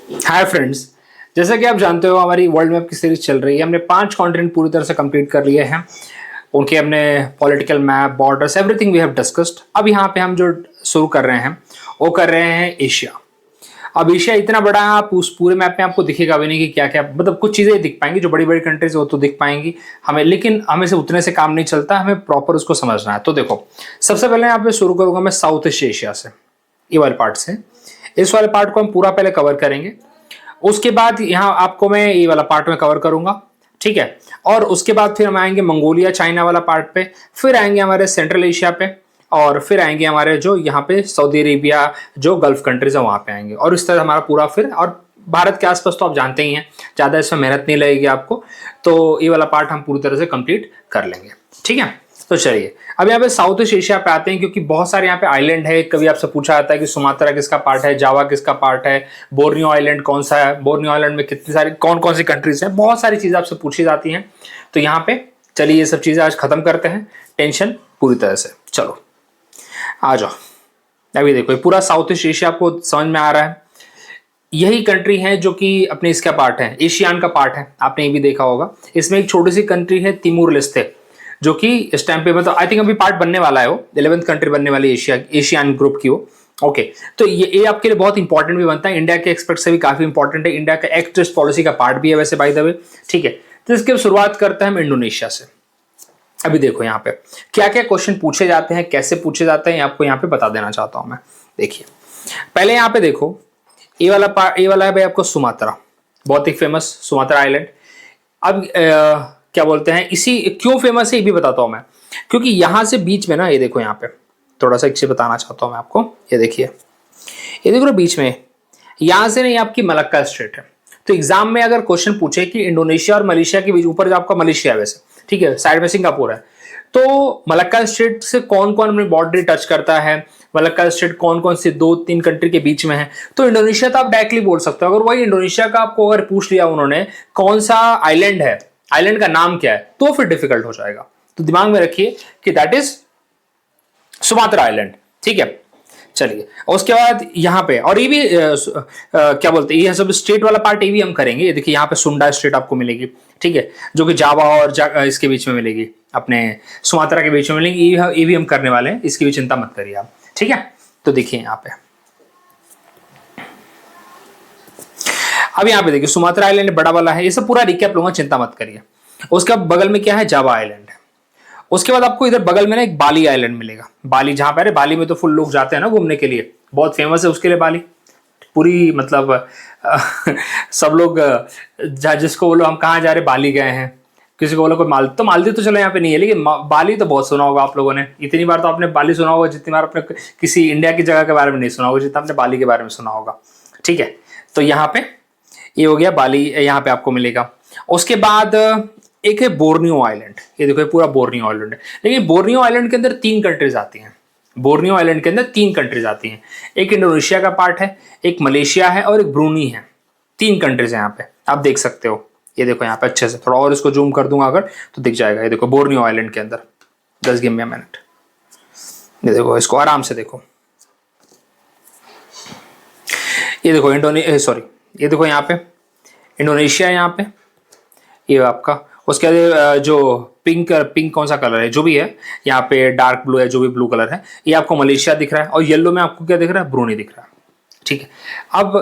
Hi friends, जैसा कि आप जानते हो हमारी वर्ल्ड मैप की सीरीज चल रही है। हमने 5 कॉन्टिनेंट पूरी तरह से कंप्लीट कर लिए हैं। उनके हमने political map, borders, everything we have discussed. अब यहाँ पे हम जो शुरू कर रहे हैं वो कर रहे हैं एशिया। अब एशिया इतना बड़ा है, आप उस पूरे मैप में आपको दिखेगा भी नहीं कि क्या क्या, मतलब कुछ चीज़ें दिख पाएंगी जो बड़ी बड़ी कंट्रीज वो तो दिख पाएंगी हमें, लेकिन हमें से उतने से काम नहीं चलता, हमें प्रॉपर उसको समझना है। तो देखो, सबसे पहले यहाँ पे शुरू करूंगा मैं साउथ ईस्ट एशिया से, ये वाले पार्ट से। इस वाले पार्ट को हम पूरा पहले कवर करेंगे, उसके बाद यहाँ आपको मैं ये वाला पार्ट में कवर करूंगा, ठीक है। और उसके बाद फिर हम आएंगे मंगोलिया चाइना वाला पार्ट पे, फिर आएंगे हमारे सेंट्रल एशिया पे, और फिर आएंगे हमारे जो यहाँ पे सऊदी अरेबिया, जो गल्फ कंट्रीज है वहां पे आएंगे। और इस तरह हमारा पूरा फिर, और भारत के आसपास तो आप जानते ही हैं, ज़्यादा इसमें मेहनत नहीं लगेगी आपको, तो ये वाला पार्ट हम पूरी तरह से कंप्लीट कर लेंगे, ठीक है। तो चलिए अब यहाँ पे साउथ ईस्ट एशिया पे आते हैं, क्योंकि बहुत सारे यहाँ पे आइलैंड है। कभी आपसे पूछा जाता है कि सुमात्रा किसका पार्ट है, जावा किसका पार्ट है, बोर्नियो आइलैंड कौन सा है, बोर्नियो आइलैंड में कितनी सारी कौन कौन सी कंट्रीज हैं, बहुत सारी चीज़ें आपसे पूछी जाती हैं। तो यहाँ पे चलिए ये सब चीज़ें आज खत्म करते हैं, टेंशन पूरी तरह से। चलो आ जाओ। अभी देखो ये पूरा साउथ ईस्ट एशिया आपको समझ में आ रहा है। यही कंट्री है जो कि अपने इसका पार्ट है, एशियान का पार्ट है, आपने ये भी देखा होगा। इसमें एक छोटी सी कंट्री है तिमूर लेस्ते, जो कि इस टाइम पे मतलब आई थिंक अभी पार्ट बनने वाला है, वो 11th कंट्री बनने वाली एशियान ग्रुप की वो। ओके, तो ये आपके लिए बहुत इंपॉर्टेंट भी बनता है, इंडिया के एक्सपेक्ट से भी काफी इंपॉर्टेंट है, इंडिया का एक्ट ईस्ट पॉलिसी का पार्ट भी है वैसे बाय द वे, ठीक है। तो इसकी शुरुआत करते हैं हम इंडोनेशिया से। अभी देखो यहाँ पे क्या क्या क्वेश्चन पूछे जाते हैं, कैसे पूछे जाते हैं, आपको यहाँ पे बता देना चाहता हूं मैं। देखिए पहले यहाँ पे देखो, ये वाला है भाई आपको सुमात्रा, बहुत ही फेमस सुमात्रा आइलैंड। अब क्या बोलते हैं, इसी क्यों फेमस है ये भी बताता हूं मैं, क्योंकि यहां से बीच में ना, ये देखो यहाँ पे थोड़ा सा एक चीज बताना चाहता हूं मैं आपको। ये देखिए, ये देखो बीच में, यहां से नहीं आपकी मलक्का स्ट्रेट है। तो एग्जाम में अगर क्वेश्चन पूछे कि इंडोनेशिया और मलेशिया के बीच, ऊपर जो आपका मलेशिया है वैसे, ठीक है, साइड में सिंगापुर है, तो मलक्का स्ट्रेट से कौन कौन अपनी बॉर्डर टच करता है, मलक्का स्ट्रेट कौन कौन से 2-3 कंट्री के बीच में है, तो इंडोनेशिया तो आप डायरेक्टली बोल सकते हो। अगर वही इंडोनेशिया का आपको अगर पूछ लिया उन्होंने कौन सा आइलैंड है, आइलैंड का नाम क्या है, तो फिर डिफिकल्ट हो जाएगा। तो दिमाग में रखिए कि दैट इज सुमात्रा आइलैंड, ठीक है। चलिए उसके बाद यहाँ पे, और ये भी क्या बोलते हैं, ये सब स्टेट वाला पार्ट ये भी हम करेंगे। ये देखिए यहाँ पे सुंडा स्टेट आपको मिलेगी, ठीक है, जो कि जावा और इसके बीच में मिलेगी, अपने सुमात्रा के बीच में मिलेंगी। ये भी हम करने वाले हैं, इसकी भी चिंता मत करिए आप, ठीक है। तो देखिए यहाँ पे, अब यहाँ पे देखिए सुमात्रा आइलैंड बड़ा वाला है, ये सब पूरा रिकैप लूंगा, चिंता मत करिए। उसका बगल में क्या है, जावा आइलैंड है। उसके बाद आपको इधर बगल में ना एक बाली आइलैंड मिलेगा, बाली, जहां पर बाली में तो फुल लोग जाते हैं ना घूमने के लिए, बहुत फेमस है उसके लिए बाली। पूरी मतलब सब लोग जिसको बोलो हम कहाँ जा रहे, बाली गए हैं, किसी को बोलो कोई मालदीव तो चलो यहाँ पे नहीं है, लेकिन बाली तो बहुत सुना होगा आप लोगों ने। इतनी बार तो आपने बाली सुना होगा जितनी बार आपने किसी इंडिया की जगह के बारे में नहीं सुना होगा, जितना आपने बाली के बारे में सुना होगा, ठीक है। तो यहाँ पे ये हो गया बाली, यहाँ पे आपको मिलेगा। उसके बाद एक है बोर्नियो आइलैंड, ये देखो ये पूरा बोर्नियो आइलैंड है, लेकिन बोर्नियो आइलैंड के अंदर 3 कंट्रीज आती हैं। बोर्नियो आइलैंड के अंदर 3 कंट्रीज आती हैं, एक इंडोनेशिया का पार्ट है, एक मलेशिया है, और एक ब्रूनी है। 3 कंट्रीज है यहाँ पे, आप देख सकते हो। ये देखो यहाँ पे अच्छे से, थोड़ा और इसको जूम कर दूंगा अगर तो दिख जाएगा। ये देखो बोर्नियो आइलैंड के अंदर, 10 गिव मी अ मिनट, ये देखो इसको आराम से देखो। ये देखो ये देखो यहाँ पे इंडोनेशिया है यहाँ पे, ये आपका। उसके बाद जो पिंक कौन सा कलर है, जो भी है यहाँ पे डार्क ब्लू है, जो भी ब्लू कलर है, ये आपको मलेशिया दिख रहा है, और येलो में आपको क्या दिख रहा है, ब्रूनी दिख रहा है, ठीक है। अब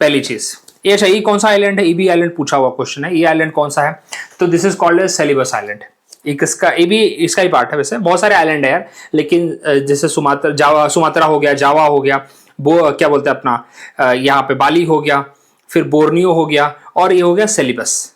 पहली चीज ये चाहिए, कौन सा आइलैंड है, ये भी आइलैंड पूछा हुआ क्वेश्चन है, ये आइलैंड कौन सा है, तो this is called as Celebes island. एक इसका, ये भी इसका ही पार्ट है वैसे, बहुत सारे आइलैंड है यार, लेकिन जैसे सुमात्रा हो गया, जावा हो गया, वो क्या बोलते हैं अपना, यहाँ पे बाली हो गया, फिर बोर्नियो हो गया, और ये हो गया सेलिबस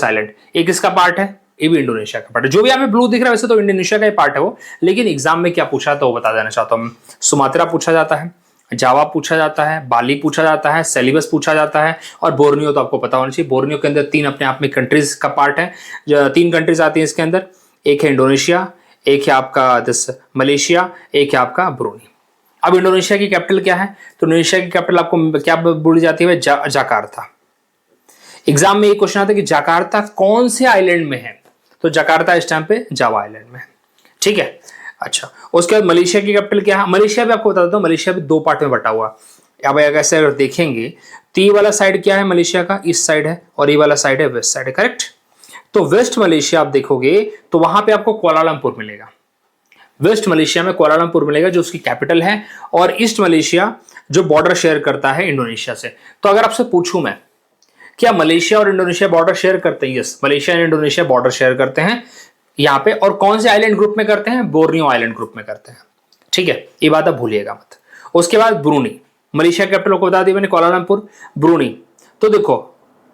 आइलैंड। एक इसका पार्ट है, ये भी इंडोनेशिया का पार्ट है। जो भी हमें ब्लू दिख रहा है वैसे तो इंडोनेशिया का ही पार्ट है वो, लेकिन एग्जाम में क्या पूछा तो वो बता देना चाहता हूं। सुमात्रा पूछा जाता है, जावा पूछा जाता है, बाली पूछा जाता है, सेलिबस पूछा जाता है, और बोर्नियो तो आपको पता होना चाहिए। बोर्नियो के अंदर 3 अपने आप में कंट्रीज का पार्ट है, 3 कंट्रीज आती है इसके अंदर, एक है इंडोनेशिया, एक है आपका दिस मलेशिया, एक है आपका ब्रूनी। अब इंडोनेशिया की कैपिटल क्या है, तो इंडोनेशिया की कैपिटल आपको क्या बोली जाती है, जकार्ता। एग्जाम में ये क्वेश्चन आता है कि जकार्ता कौन से आइलैंड में है, तो जकार्ता इस टाइम पे जावा आइलैंड में, ठीक है। अच्छा, उसके बाद मलेशिया की कैपिटल क्या है? मलेशिया भी आपको बता देता हूँ, मलेशिया भी दो पार्ट में बटा हुआ है। अब अगर ऐसे अगर देखेंगे तो ये वाला साइड क्या है मलेशिया का? ईस्ट साइड है, और ये वाला साइड है वेस्ट साइड है, करेक्ट। तो वेस्ट मलेशिया आप देखोगे तो वहां पे आपको कुआलालंपुर मिलेगा। वेस्ट मलेशिया में कुआलालंपुर मिलेगा जो उसकी कैपिटल है, और ईस्ट मलेशिया जो बॉर्डर शेयर करता है इंडोनेशिया से। तो अगर आपसे पूछूं मैं, क्या मलेशिया और इंडोनेशिया बॉर्डर शेयर करते हैं? यस, मलेशिया और इंडोनेशिया बॉर्डर शेयर करते हैं यहां पे। और कौन से आइलैंड ग्रुप में करते हैं? बोर्नियो आइलैंड ग्रुप में करते हैं, ठीक है, ये बात आप भूलिएगा मत। उसके बाद ब्रूनी, मलेशिया कैपिटल को बता दी मैंने कुआलालंपुर। ब्रूनी, तो देखो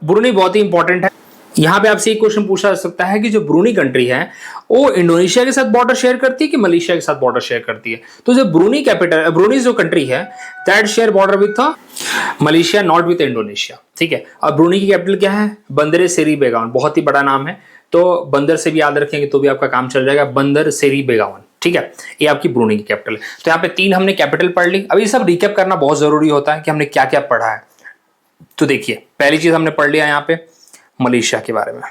ब्रूनी बहुत ही इंपॉर्टेंट है। यहां पे आपसे एक क्वेश्चन पूछा जा सकता है कि जो ब्रूनी कंट्री है वो इंडोनेशिया के साथ बॉर्डर शेयर करती है कि मलेशिया के साथ बॉर्डर शेयर करती है? तो जो ब्रूनी कैपिटल, ब्रूनी जो कंट्री है that share border with Malaysia, not with Indonesia, ठीक है। और ब्रूनी की कैपिटल क्या है? बंदर सेरी बेगावन, बहुत ही बड़ा नाम है, तो बंदर से भी याद रखेंगे तो भी आपका काम चल जाएगा, बंदर सेरी बेगावन, ठीक है। ये आपकी ब्रूनी की कैपिटल है। तो यहाँ पे 3 हमने कैपिटल पढ़ ली। अब ये सब रिकैप करना बहुत जरूरी होता है कि हमने क्या क्या पढ़ा है। तो देखिए पहली चीज हमने पढ़ लिया यहाँ पे मलेशिया के बारे में।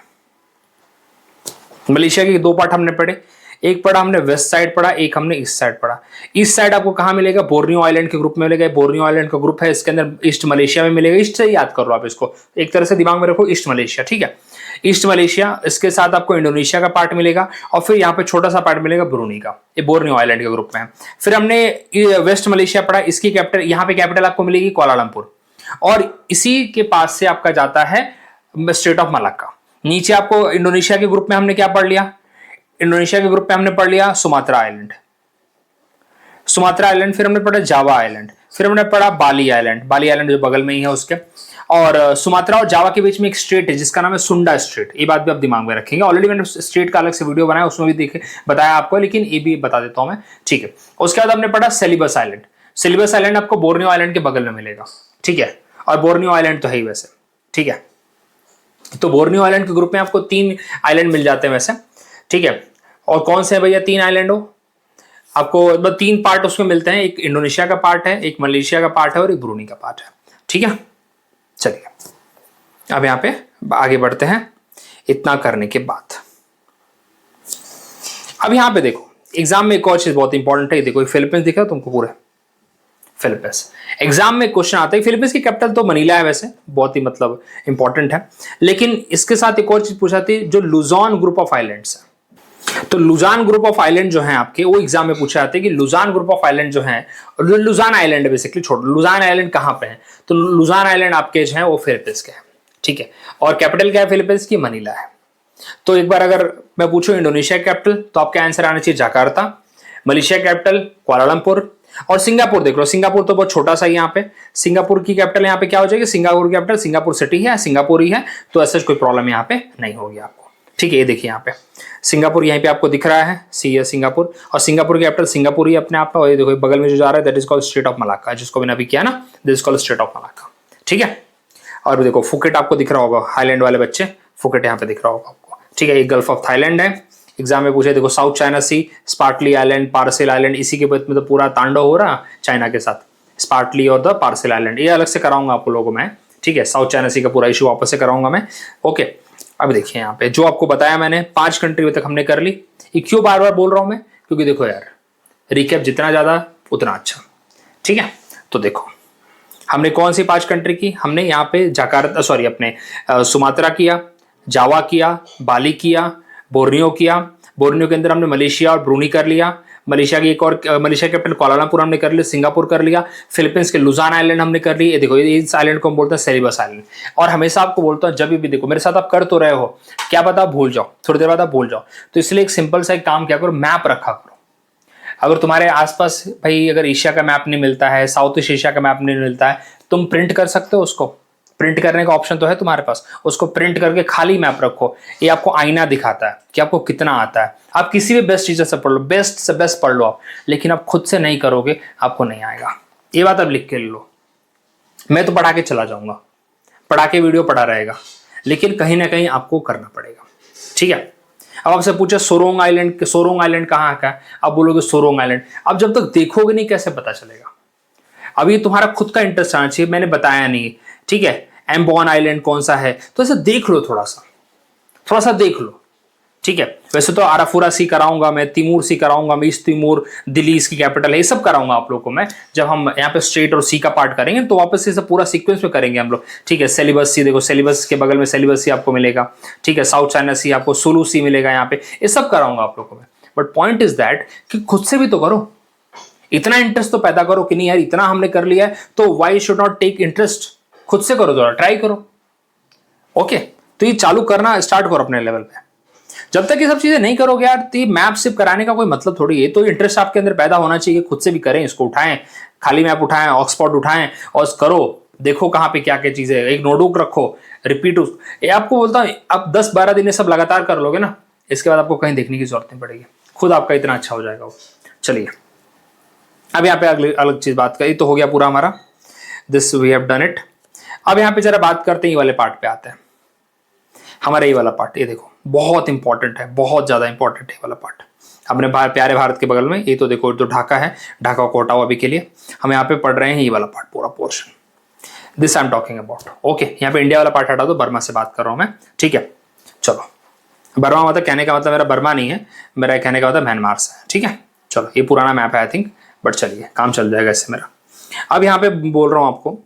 मलेशिया के 2 पार्ट हमने पढ़े, एक पढ़ा हमने वेस्ट साइड पढ़ा, एक हमने ईस्ट साइड पढ़ा। ईस्ट साइड आपको कहां मिलेगा? बोर्नियो आइलैंड के ग्रुप में मिलेगा। बोर्नियो आइलैंड का ग्रुप है, इसके अंदर ईस्ट मलेशिया में मिलेगा। ईस्ट से याद कर लो आप इसको, एक तरह से दिमाग में रखो ईस्ट मलेशिया, ठीक है। ईस्ट मलेशिया, इसके साथ आपको इंडोनेशिया का पार्ट मिलेगा, और फिर यहाँ पे छोटा सा पार्ट मिलेगा ब्रूनी का, ये बोर्नियो आइलैंड के ग्रुप में है। फिर हमने वेस्ट मलेशिया पढ़ा, इसकी कैपिटल, यहाँ पे कैपिटल आपको मिलेगी कुआलालंपुर, और इसी के पास से आपका जाता है स्ट्रेट ऑफ मलाक्का। नीचे आपको इंडोनेशिया के ग्रुप में हमने क्या पढ़ लिया? इंडोनेशिया के ग्रुप में हमने पढ़ लिया सुमात्रा आइलैंड, सुमात्रा आइलैंड। फिर हमने पढ़ा जावा आइलैंड, फिर हमने पढ़ा बाली आइलैंड, बाली आइलैंड जो बगल में ही है उसके। और सुमात्रा और जावा के बीच में एक स्ट्रेट है जिसका नाम है सुंडा स्ट्रेट, ये बात भी आप दिमाग में रखेंगे। ऑलरेडी मैंने स्ट्रेट का अलग से वीडियो बनाया, उसमें भी देखे बताया आपको, लेकिन ये भी बता देता हूं मैं, ठीक है। उसके बाद हमने पढ़ा सेलिबस आइलैंड। सेलिबस आइलैंड आपको बोर्नियो आइलैंड के बगल में मिलेगा, ठीक है, और बोर्नियो आइलैंड तो है ही वैसे, ठीक है। तो बोर्नियो आइलैंड के ग्रुप में आपको 3 आइलैंड मिल जाते हैं वैसे, ठीक है। और कौन से है भैया 3 आइलैंड? हो आपको 3 पार्ट उसमें मिलते हैं, एक इंडोनेशिया का पार्ट है, एक मलेशिया का पार्ट है, और एक ब्रूनी का पार्ट है, ठीक है। चलिए अब यहां पे आगे बढ़ते हैं। इतना करने के बाद अब यहां पे देखो एग्जाम में एक और चीज बहुत इंपॉर्टेंट है, देखो फिलीपींस दिखा तुमको पूरा, फिलीपींस एग्जाम में क्वेश्चन आता है। फिलीपींस की कैपिटल तो मनीला है वैसे, बहुत ही मतलब इंपॉर्टेंट है, लेकिन इसके साथ एक और चीज पूछाती है जो लुजॉन ग्रुप ऑफ आइलैंड्स है। तो लुजान ग्रुप ऑफ आइलैंड जो है आपके, वो एग्जाम में पूछा जाता है कि लुजान ग्रुप ऑफ आइलैंड जो है, लुजान आइलैंड है बेसिकली, छोड़ो लुजान आइलैंड कहां पे है? तो लुजान आइलैंड आपके जो है वो फिलीपींस के हैं, ठीक है। और कैपिटल क्या है फिलीपींस की? मनीला है। तो एक बार अगर मैं पूछूं इंडोनेशिया कैपिटल, तो आपका आंसर आना चाहिए जकार्ता। Malaysia capital Kuala Lumpur. और सिंगापुर देख लो, सिंगापुर तो बहुत छोटा सा ही यहाँ पे, सिंगापुर की कैपिटल यहाँ पे क्या हो जाएगी? सिंगापुर की कैपिटल सिंगापुर सिटी है, सिंगापुर ही है, तो ऐसा कोई प्रॉब्लम यहाँ पे नहीं होगी आपको, ठीक है। ये देखिए यहाँ पे सिंगापुर यहीं पे आपको दिख रहा है, सी है सिंगापुर, और सिंगापुर की कैपिटल सिंगापुर ही अपने आप में। और ये देखो बगल में जो जा रहा है that is called straight of Malacca, जिसको मैंने अभी किया ना, this is called straight of Malacca, ठीक है। और देखो फुकेट आपको दिख रहा होगा, हाईलैंड वाले बच्चे, फुकेट यहाँ पे दिख रहा होगा आपको, ठीक है। ये गल्फ ऑफ थाईलैंड है, एग्जाम में पूछे देखो साउथ चाइना सी, स्पार्टली आइलैंड, पार्सेल आइलैंड, इसी के बाद में तो पूरा तांडव हो रहा चाइना के साथ, स्पार्टली और द पार्सेल आइलैंड। ये अलग से कराऊंगा आपको लोगों में, ठीक है। साउथ चाइना सी का पूरा इशू वापस से कराऊंगा मैं, ओके। अब देखिए यहाँ पे जो आपको बताया मैंने 5 कंट्री तक हमने कर ली। ये क्यों बार बार बोल रहा हूं मैं? क्योंकि देखो यार रिकैप जितना ज्यादा उतना अच्छा, ठीक है। तो देखो हमने कौन सी 5 कंट्री की? हमने यहाँ पे जकार्ता, सॉरी अपने सुमात्रा किया, जावा किया, बाली किया, बोर्नियो किया। बोर्नियो के अंदर हमने मलेशिया और ब्रूनी कर लिया। मलेशिया की एक और, मलेशिया कैपिटल कुआलालंपुर हमने कर लिया, सिंगापुर कर लिया, फिलीपींस के लुजान आइलैंड हमने कर ली। ये देखो इस आइलैंड को हम बोलते हैं सेलिबस आइलैंड। और हमेशा आपको बोलता हूँ जब भी देखो मेरे साथ आप कर तो रहे हो, क्या पता आप भूल जाओ, थोड़ी देर बाद आप भूल जाओ, तो इसलिए एक सिंपल सा एक काम क्या करो, मैप रखा करो। अगर तुम्हारे आसपास भाई अगर एशिया का मैप नहीं मिलता है, साउथ ईस्ट एशिया का मैप नहीं मिलता है, तुम प्रिंट कर सकते हो उसको, प्रिंट करने का ऑप्शन तो है तुम्हारे पास, उसको प्रिंट करके खाली मैप रखो। ये आपको आईना दिखाता है कि आपको कितना आता है। आप किसी भी बेस्ट टीचर से पढ़ लो, बेस्ट से बेस्ट पढ़ लो आप, लेकिन आप खुद से नहीं करोगे आपको नहीं आएगा। ये बात आप लिख के लो। मैं तो पढ़ा के चला जाऊंगा, पढ़ा के वीडियो पढ़ा रहेगा, लेकिन कहीं ना कहीं आपको करना पड़ेगा, ठीक है। अब आपसे पूछे सोरोंग आइलैंड, सोरोंग आइलैंड कहाँ का है? आप बोलोगे सोरोंग आइलैंड। अब जब तक देखोगे नहीं कैसे पता चलेगा? अभी तुम्हारा खुद का इंटरेस्ट आना चाहिए, मैंने बताया नहीं, ठीक है। एम्बोन आइलैंड कौन सा है, तो ऐसे देख लो, थोड़ा सा देख लो, ठीक है। वैसे तो आराफुरा सी कराऊंगा मैं, तिमूर सी कराऊंगा मैं, ईस्ट तिमूर दिल्ली इसकी कैपिटल है, ये सब कराऊंगा आप लोगों को मैं। जब हम यहाँ पे स्टेट और सी का पार्ट करेंगे तो वापस से सब पूरा सीक्वेंस में करेंगे हम लोग, ठीक है। सेलिबस सी देखो, सेलिबस के बगल में सेलिबस सी आपको मिलेगा, ठीक है। साउथ चाइना सी आपको सुलू सी मिलेगा यहाँ पे, ये सब कराऊंगा आप लोगों को मैं। बट पॉइंट इज दैट कि खुद से भी तो करो, इतना इंटरेस्ट तो पैदा करो कि नहीं यार इतना हमने कर लिया है तो why should not take interest, खुद से करो, जरा ट्राई करो। ओके, तो ये चालू करना स्टार्ट करो अपने लेवल पे। जब तक ये सब चीजें नहीं करोगे यार तो ये मैप सिर्फ कराने का कोई मतलब थोड़ी है। तो इंटरेस्ट आपके अंदर पैदा होना चाहिए, खुद से भी करें, इसको उठाएं, खाली मैप उठाएं, ऑक्सफोर्ड उठाएं और करो, देखो कहाँ पे क्या क्या चीजें, एक नोटबुक रखो, रिपीट। ये आपको बोलता हूँ, आप 10-12 दिन सब लगातार कर लोगे ना, इसके बाद आपको कहीं देखने की जरूरत नहीं पड़ेगी, खुद आपका इतना अच्छा हो जाएगा वो। चलिए अब यहाँ पे अगली अलग चीज बात करी तो हो गया पूरा हमारा, this we have done it. अब यहाँ पे जरा बात करते हैं ये वाले पार्ट पे आते हैं, हमारा ये वाला पार्ट, ये देखो बहुत इंपॉर्टेंट है, बहुत ज्यादा इंपॉर्टेंट है ये वाला पार्ट अपने प्यारे भारत के बगल में। ये तो देखो तो ढाका है, ढाका को हटाओ अभी के लिए, हम यहाँ पे पढ़ रहे हैं ये वाला पार्ट पूरा portion, this I am talking about. Okay, यहाँ पे इंडिया वाला पार्ट हटा दो, बर्मा से बात कर रहा हूँ मैं, ठीक है। चलो, बर्मा मतलब कहने का मतलब मेरा बर्मा नहीं है, मेरा कहने का मतलब म्यांमार से है, ठीक है। चलो, ये पुराना मैप है आई थिंक, बट चलिए काम चल जाएगा इससे मेरा। अब यहाँ पे बोल रहा हूँ आपको,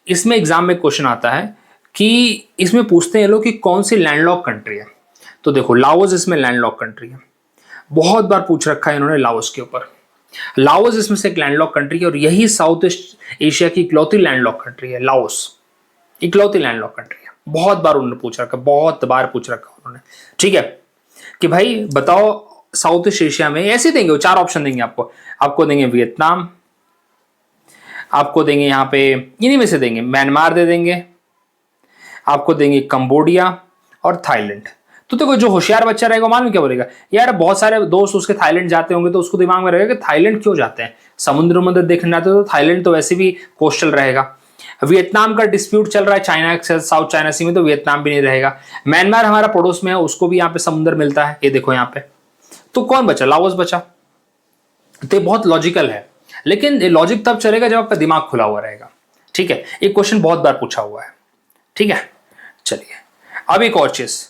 इसमें एग्जाम में क्वेश्चन आता है कि इसमें पूछते हैं लोग कि कौन सी लैंडलॉक कंट्री है। तो देखो लाओस इसमें लैंडलॉक कंट्री है, बहुत बार पूछ रखा है इन्होंने लाओस के ऊपर। लाओस इसमें से एक लैंडलॉक कंट्री है और यही साउथ ईस्ट एशिया की इकलौती लैंडलॉक कंट्री है। लाओस इकलौती लैंडलॉक कंट्री है, बहुत बार उन्होंने पूछ रखा, बहुत बार पूछ रखा उन्होंने, ठीक है। कि भाई बताओ साउथ ईस्ट एशिया में, ऐसे देंगे 4 ऑप्शन देंगे आपको देंगे वियतनाम, आपको देंगे यहाँ पे इन्हीं में से देंगे, म्यांमार दे देंगे, आपको देंगे कंबोडिया और थाईलैंड। तो देखो जो होशियार बच्चा रहेगा मालूम क्या बोलेगा, यार बहुत सारे दोस्त उसके थाईलैंड जाते होंगे तो उसको दिमाग में रहेगा कि थाईलैंड क्यों जाते हैं, समुद्र देखने जाते तो थाईलैंड तो वैसे भी कोस्टल रहेगा। वियतनाम का डिस्प्यूट चल रहा है चाइना के साउथ चाइना सी में, तो वियतनाम भी नहीं रहेगा। म्यांमार हमारा पड़ोस में है, उसको भी यहाँ पे समुद्र मिलता है, ये देखो यहाँ पे। तो कौन बचा, लाओस बचा। तो बहुत लॉजिकल है, लेकिन ये लॉजिक तब चलेगा जब आपका दिमाग खुला हुआ रहेगा, ठीक है। एक क्वेश्चन बहुत बार पूछा हुआ है, ठीक है। चलिए अब एक और चीज,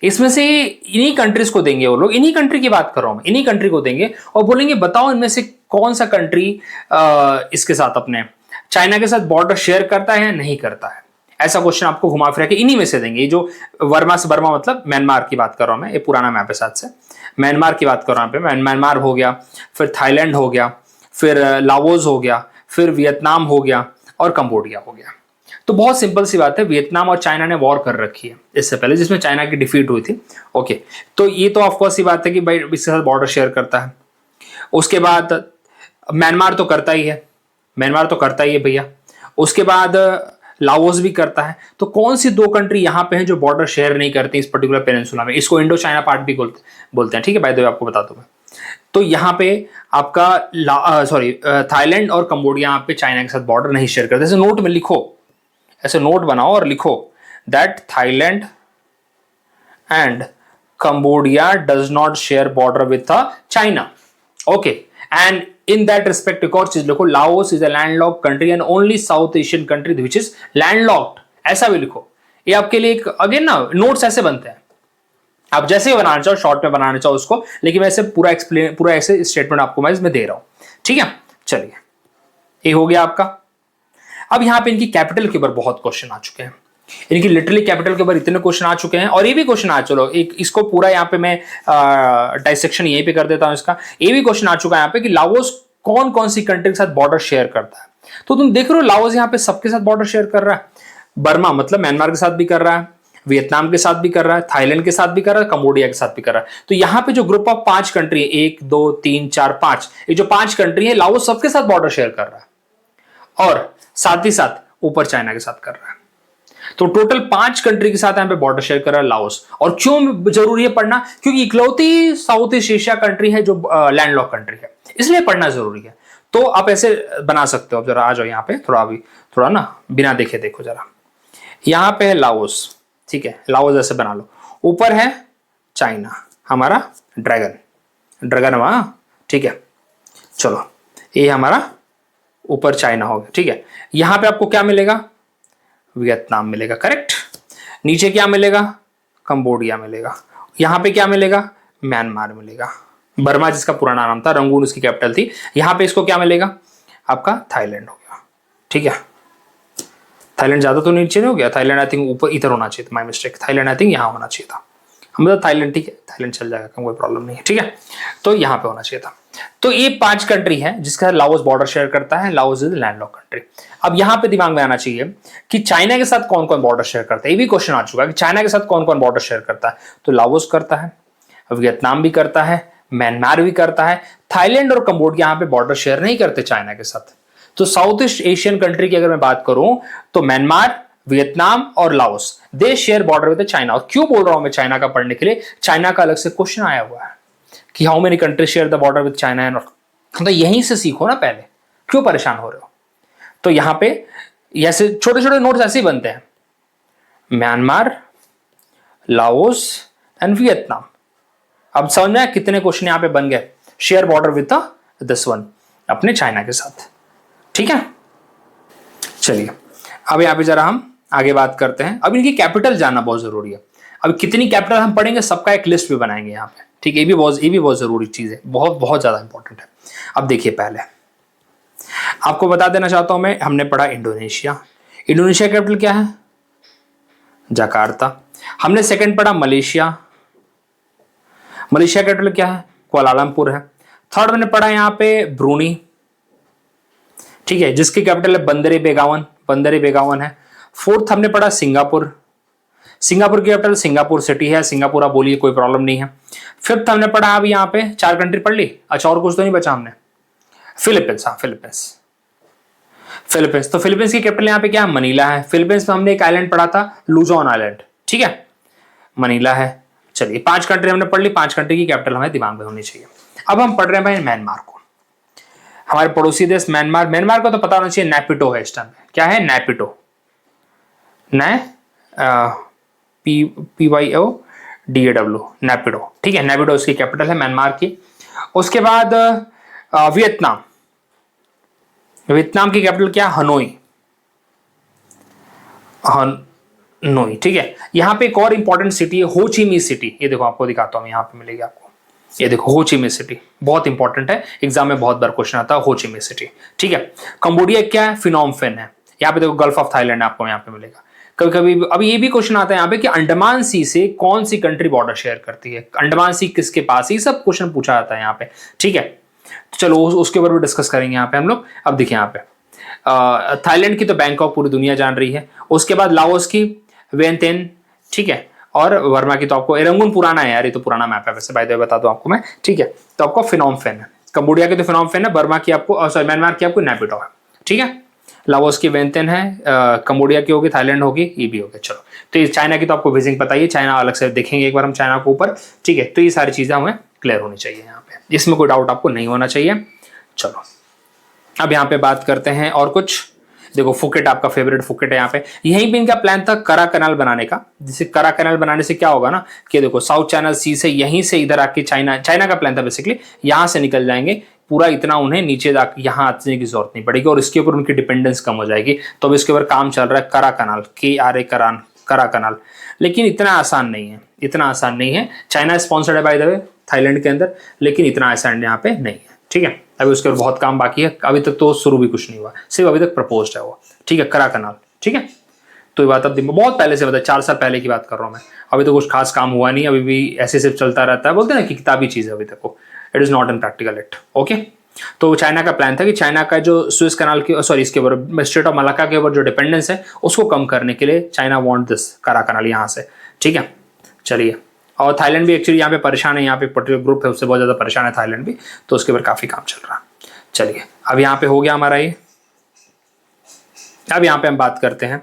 इसमें से इन्हीं कंट्रीज को देंगे वो लोग, इन्हीं कंट्री की बात कर रहा हूं मैं, इन्हीं कंट्री को देंगे और बोलेंगे बताओ इनमें से कौन सा कंट्री इसके साथ अपने चाइना के साथ बॉर्डर शेयर करता है या नहीं करता है। ऐसा क्वेश्चन आपको घुमा फिरा के इन्हीं में से देंगे। जो वर्मा से बर्मा मतलब म्यांमार की बात कर रहा हूं मैं, ये पुराना मैप है साथ से, म्यांमार की बात कर रहा हूं पे, म्यांमार हो गया, फिर थाईलैंड हो गया, फिर लाओस हो गया, फिर वियतनाम हो गया और कंबोडिया हो गया। तो बहुत सिंपल सी बात है, वियतनाम और चाइना ने वॉर कर रखी है इससे पहले, जिसमें चाइना की डिफीट हुई थी। ओके, तो ये तो ऑफकोर्स सी बात है कि भाई इसके साथ बॉर्डर शेयर करता है। उसके बाद म्यांमार तो करता ही है, म्यांमार तो करता ही है भैया। उसके बाद लाओस भी करता है। तो कौन सी 2 कंट्री यहाँ पे हैं जो बॉर्डर शेयर नहीं करती इस पर्टिकुलर पेनिनसुला में, इसको इंडो चाइना पार्ट भी बोलते हैं, ठीक है। बाय द वे आपको बता दूं मैं, तो यहाँ पे आपका थाईलैंड और कंबोडिया यहाँ पे चाइना के साथ बॉर्डर नहीं शेयर करते। ऐसे नोट में लिखो, ऐसे नोट बनाओ और लिखो that Thailand and Cambodia does not share border with China. Okay, and in that respect एक और चीज लिखो, Laos is a landlocked country and only south Asian country which is landlocked, ऐसा भी लिखो। ये आपके लिए एक अगेन ना नोट्स ऐसे बनते हैं, आप जैसे बनाना चाहो, शॉर्ट में बनाना चाहो उसको, लेकिन वैसे पूरा ऐसे स्टेटमेंट आपको मैं इसमें दे रहा हूं, ठीक है। चलिए ये हो गया आपका। अब यहां पे इनकी कैपिटल के ऊपर बहुत क्वेश्चन आ चुके हैं, इनकी लिटरली कैपिटल के ऊपर इतने क्वेश्चन आ चुके हैं, और ये भी क्वेश्चन आ, चलो एक इसको पूरा यहाँ पे मैं डाइसेक्शन यहीं पे कर देता हूं इसका। ये भी क्वेश्चन आ चुका है यहाँ पे कि लाओस कौन कौन सी कंट्री के साथ बॉर्डर शेयर करता है। तो तुम देख रहे हो लाओस यहाँ पे सबके साथ बॉर्डर शेयर कर रहा है, बर्मा मतलब म्यांमार के साथ भी कर रहा है, वियतनाम के साथ भी कर रहा है, थाईलैंड के साथ भी कर रहा है, कंबोडिया के साथ भी कर रहा है। तो यहाँ पे जो ग्रुप ऑफ 5 कंट्री है, 1 2 3 4 5, ये जो 5 कंट्री है लाओस सबके साथ बॉर्डर शेयर कर रहा है और साथ ही साथ ऊपर चाइना के साथ कर रहा है। तो टोटल 5 कंट्री के साथ यहाँ पे बॉर्डर शेयर कर रहा है लाओस। और क्यों जरूरी है पढ़ना, क्योंकि इकलौती साउथ ईस्ट एशिया कंट्री है जो लैंडलॉक कंट्री है, इसलिए पढ़ना जरूरी है। तो आप ऐसे बना सकते हो, जरा आ जाओ यहाँ पे, थोड़ा ना बिना देखे देखो जरा, यहाँ पे है लाओस, ठीक है, लाओस ऐसे बना लो, ऊपर है चाइना हमारा ड्रैगन वहां, ठीक है। चलो ये हमारा ऊपर चाइना हो गया, ठीक है। यहां पे आपको क्या मिलेगा, वियतनाम मिलेगा, करेक्ट। नीचे क्या मिलेगा, कंबोडिया मिलेगा। यहाँ पे क्या मिलेगा, म्यांमार मिलेगा। बर्मा जिसका पुराना नाम था, रंगून उसकी कैपिटल थी। यहाँ पे इसको क्या मिलेगा, आपका थाईलैंड हो गया। ठीक है, थाईलैंड ज्यादा तो नीचे नहीं हो गया, थाईलैंड आई थिंक ऊपर इधर होना चाहिए था, my mistake, Thailand I think यहाँ होना चाहिए था। हम मतलब थाईलैंड, ठीक है, थाईलैंड चल जाएगा, कोई प्रॉब्लम नहीं है। ठीक है, तो यहाँ पे होना चाहिए था। तो ये 5 कंट्री है जिसका लाओस बॉर्डर शेयर करता है। Laos is landlocked country. अब यहाँ पे दिमाग में आना चाहिए कि चाइना के साथ कौन कौन बॉर्डर शेयर करता है। ये भी क्वेश्चन आ चुका है कि चाइना के साथ कौन कौन बॉर्डर शेयर करता है। तो लाओस करता है, वियतनाम भी करता है, म्यांमार भी करता है, थाईलैंड और कंबोडिया यहाँ पे बॉर्डर शेयर नहीं करते चाइना के साथ। तो साउथ ईस्ट एशियन कंट्री की अगर मैं बात करूं तो म्यांमार, वियतनाम और Laos, they share border with China. और क्यों बोल रहा हूं मैं चाइना का पढ़ने के लिए, चाइना का अलग से क्वेश्चन आया हुआ है कि how many country share the border with China and, तो यहीं से सीखो ना पहले, क्यों परेशान हो रहे हो। तो यहां पे ऐसे छोटे छोटे नोट्स ऐसे ही बनते हैं, म्यांमार, लाओस एंड वियतनाम। अब समझ में आया कितने क्वेश्चन यहां पे बन गए, share border with this one, अपने चाइना के साथ। ठीक है, चलिए अब यहां पे जरा हम आगे बात करते हैं। अब इनकी कैपिटल जानना बहुत जरूरी है। अब कितनी कैपिटल हम पढ़ेंगे, सबका एक लिस्ट भी बनाएंगे यहाँ पे। ठीक है, ये भी बहुत जरूरी चीज है, बहुत बहुत ज्यादा इंपॉर्टेंट है। अब देखिए, पहले आपको बता देना चाहता हूं मैं, हमने पढ़ा इंडोनेशिया। इंडोनेशिया कैपिटल क्या है, जकार्ता। हमने सेकंड पढ़ा मलेशिया। मलेशिया कैपिटल क्या है, कुआलालंपुर है। थर्ड मैंने पढ़ा यहाँ पे ब्रूनी, ठीक है, जिसकी कैपिटल है बंदरे बेगावन है। फोर्थ हमने पढ़ा सिंगापुर। सिंगापुर की कैपिटल सिंगापुर सिटी है, सिंगापुर आप बोलिए, कोई प्रॉब्लम नहीं है। फिफ्थ हमने पढ़ा, अब यहाँ पे 4 कंट्री पढ़ ली। अच्छा, और कुछ तो नहीं बचा हमने, फिलीपींस। हाँ, फिलीपींस। तो फिलीपींस की कैपिटल यहाँ पे क्या है, मनीला है। फिलीपींस में हमने एक आइलैंड पढ़ा था, लुजोन आइलैंड। ठीक है, मनीला है। चलिए, 5 कंट्री हमने पढ़ ली, 5 कंट्री की कैपिटल हमें दिमाग में होनी चाहिए। अब हम पढ़ रहे हैं भाई म्यांमार को, हमारे पड़ोसी देश म्यांमार। म्यांमार को तो पता होना चाहिए, नेपिटो है इस टाइम। क्या है, नेपिटो, PYODAW, नेपिडो। ठीक है, नेपिडो उसकी कैपिटल है म्यांमार की। उसके बाद वियतनाम की कैपिटल क्या, हनोई। ठीक है, यहां पे एक और इंपॉर्टेंट सिटी है, होचिमी सिटी। ये देखो, आपको दिखाता हूं, यहां पे मिलेगी आपको, ये देखो होचिमी सिटी, बहुत इंपॉर्टेंट है, एग्जाम में बहुत बार क्वेश्चन आता है, होचिमी सिटी। ठीक है, कंबोडिया क्या है, फिनोम फेन है। यहाँ पे देखो, गल्फ ऑफ थाईलैंड आपको यहाँ पे मिलेगा। कभी कभी अब ये भी क्वेश्चन आता है यहाँ पे कि अंडमान सी से कौन सी कंट्री बॉर्डर शेयर करती है, अंडमान सी किसके पास, ये सब क्वेश्चन पूछा जाता है यहाँ पे। ठीक है, तो चलो उसके ऊपर भी डिस्कस करेंगे यहाँ पे हम लोग। अब देखिए यहाँ पे थाईलैंड की तो बैंकॉक पूरी दुनिया जान रही है। उसके बाद लाओस की वियंतियन, ठीक है, और वर्मा की तो आपको रंगून पुराना है यार, ये तो पुराना मैप है वैसे, बाय द वे बता दो आपको मैं। ठीक है, तो आपको फिनोम फेन है, कंबोडिया की तो फिनोम फेन है, बर्मा की आपको सॉरी म्यांमार की आपको नेपिडो है। ठीक है, लाओस की वियंतियन है, कंबोडिया की होगी, थाईलैंड होगी, ये भी होगी। चलो, तो ये चाइना की तो आपको बेसिक पता ही है, चाइना अलग से देखेंगे एक बार हम चाइना को ऊपर। ठीक है, तो ये सारी चीजें हमें क्लियर होनी चाहिए यहाँ पे, इसमें कोई डाउट आपको नहीं होना चाहिए। चलो, अब यहाँ पे बात करते हैं और कुछ। देखो, फुकेट आपका फेवरेट फुकेट है यहाँ पे। यहीं पे इनका प्लान था करा कैनाल बनाने का। जिसे करा कैनाल बनाने से क्या होगा ना कि देखो, साउथ चाइना सी से यहीं से इधर आके चाइना का प्लान था बेसिकली, यहां से निकल जाएंगे पूरा, इतना उन्हें नीचे यहाँ आने की जरूरत नहीं पड़ेगी और इसके ऊपर उनकी डिपेंडेंस कम हो जाएगी। तो अब इसके ऊपर काम चल रहा है, करा कैनाल, करा कैनाल। लेकिन इतना आसान नहीं है, चाइना स्पॉन्सर्ड है बाय द वे थाईलैंड के अंदर, लेकिन इतना आसान यहाँ पे नहीं है। ठीक है, अभी उसके ऊपर बहुत काम बाकी है, अभी तक तो शुरू भी कुछ नहीं हुआ, सिर्फ अभी तक प्रपोज्ड है वो। ठीक है, करा कैनाल। ठीक है, तो ये बात अब बहुत पहले से, बताया 4 साल पहले की बात कर रहा हूँ मैं। अभी तो कुछ खास काम हुआ नहीं, अभी भी ऐसे सिर्फ चलता रहता है, बोलते हैं ना कि किताबी चीज है अभी तक वो, it is not in practical it. Okay, तो चाइना का प्लान था कि चाइना का जो स्विस कैनाल की सॉरी इसके ऊपर स्ट्रेट ऑफ मलाक्का के ऊपर जो डिपेंडेंस है उसको कम करने के लिए चाइना वांट दिस करा कैनाल यहाँ से। ठीक है, चलिए, और थाईलैंड भी एक्चुअली यहाँ पे परेशान है, यहाँ पे पर्टिकुलर ग्रुप है उससे बहुत ज्यादा परेशान है थाईलैंड भी, तो उसके ऊपर काफी काम चल रहा है। चलिए, अब यहाँ पे हो गया हमारा ये। अब यहाँ पे हम बात करते हैं,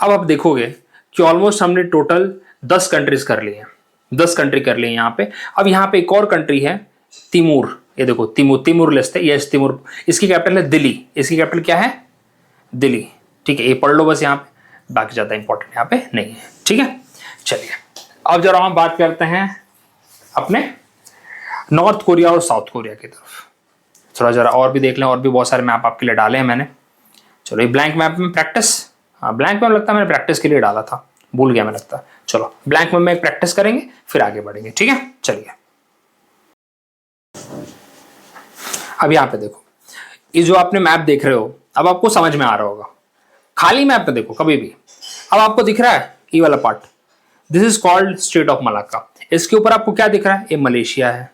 अब आप देखोगे कि ऑलमोस्ट हमने टोटल 10 कंट्रीज कर लिए हैं, 10 कंट्री कर लिए यहाँ पे। अब यहाँ पे एक और कंट्री है तिमूर, ये देखो तिमूर लिस्ट है, यस तिमूर, इसकी कैपिटल है दिल्ली। इसकी कैपिटल क्या है, दिल्ली। ठीक है, ये पढ़ लो बस यहाँ पे, बाकी ज्यादा इंपॉर्टेंट यहाँ पे नहीं है। ठीक है, चलिए अब जरा हम बात करते हैं अपने नॉर्थ कोरिया और साउथ कोरिया की तरफ। थोड़ा जरा और भी देख लें, और भी बहुत सारे मैप आपके लिए डाले हैं मैंने। चलो, ये ब्लैंक मैप में प्रैक्टिस, हाँ ब्लैंक मैप लगता है मैंने प्रैक्टिस के लिए डाला था। भूल गया मैं लगता है। चलो ब्लैंक में एक प्रैक्टिस करेंगे फिर आगे बढ़ेंगे, ठीक है। चलिए अब यहाँ पे देखो, ये जो आपने मैप देख रहे हो अब आपको समझ में आ रहा होगा। खाली मैप पे देखो कभी भी, अब आपको दिख रहा है ये वाला part, this is called state of Malacca. इसके ऊपर आपको क्या दिख रहा है, ये मलेशिया है,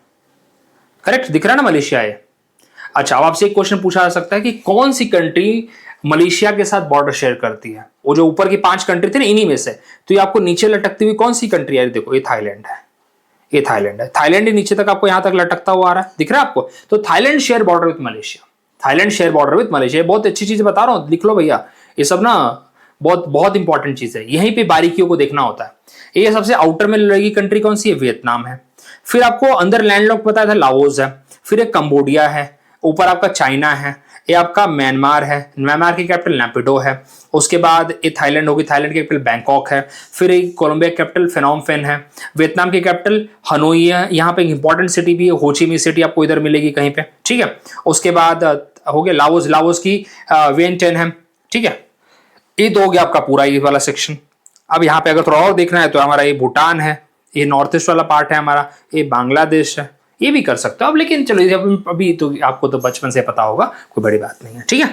करेक्ट दिख रहा है ना, मलेशिया है। अच्छा अब आपसे एक क्वेश्चन पूछा जा सकता है कि कौन सी कंट्री मलेशिया के साथ बॉर्डर शेयर करती है। वो जो ऊपर की 5 कंट्री थी ना, इन्हीं में से तो ये आपको नीचे लटकती हुई कौन सी कंट्री है, देखो ये थाईलैंड है, ये थाईलैंड है। थाईलैंड ही नीचे तक आपको यहां तक लटकता हुआ आ रहा है, दिख रहा है आपको। तो Thailand share border with Malaysia, Thailand share border with Malaysia. बहुत अच्छी चीज बता रहा हूं, लिख लो भैया, ये सब ना बहुत बहुत इंपॉर्टेंट चीज है, यहीं पे बारीकियों को देखना होता है। ये सबसे आउटर में लगी कंट्री कौन सी है, वियतनाम है। फिर आपको अंदर लैंडलॉक बताया था लाओस है, फिर एक कंबोडिया है, ऊपर आपका चाइना है, ये आपका म्यांमार है, म्यांमार की कैपिटल नेपिडो है। उसके बाद ये थाईलैंड होगी, थाईलैंड की कैपिटल बैंकॉक है। फिर एक कोलंबिया की कैपिटल फिनोम पेन है। वियतनाम की कैपिटल हनोई है, यहाँ पे एक इंपॉर्टेंट सिटी भी है, हो ची मिन्ह सिटी आपको इधर मिलेगी कहीं पे, ठीक है। उसके बाद हो गया लाओस, लाओस की वियंटियन है, ठीक है। ये तो हो गया आपका पूरा ये वाला सेक्शन। अब यहाँ पे अगर थोड़ा और देखना है तो हमारा ये भूटान है, ये नॉर्थ ईस्ट वाला पार्ट है हमारा, ये बांग्लादेश है, ये भी कर सकते हो अब। लेकिन चलो अभी तो आपको तो बचपन से पता होगा, कोई बड़ी बात नहीं है, ठीक है।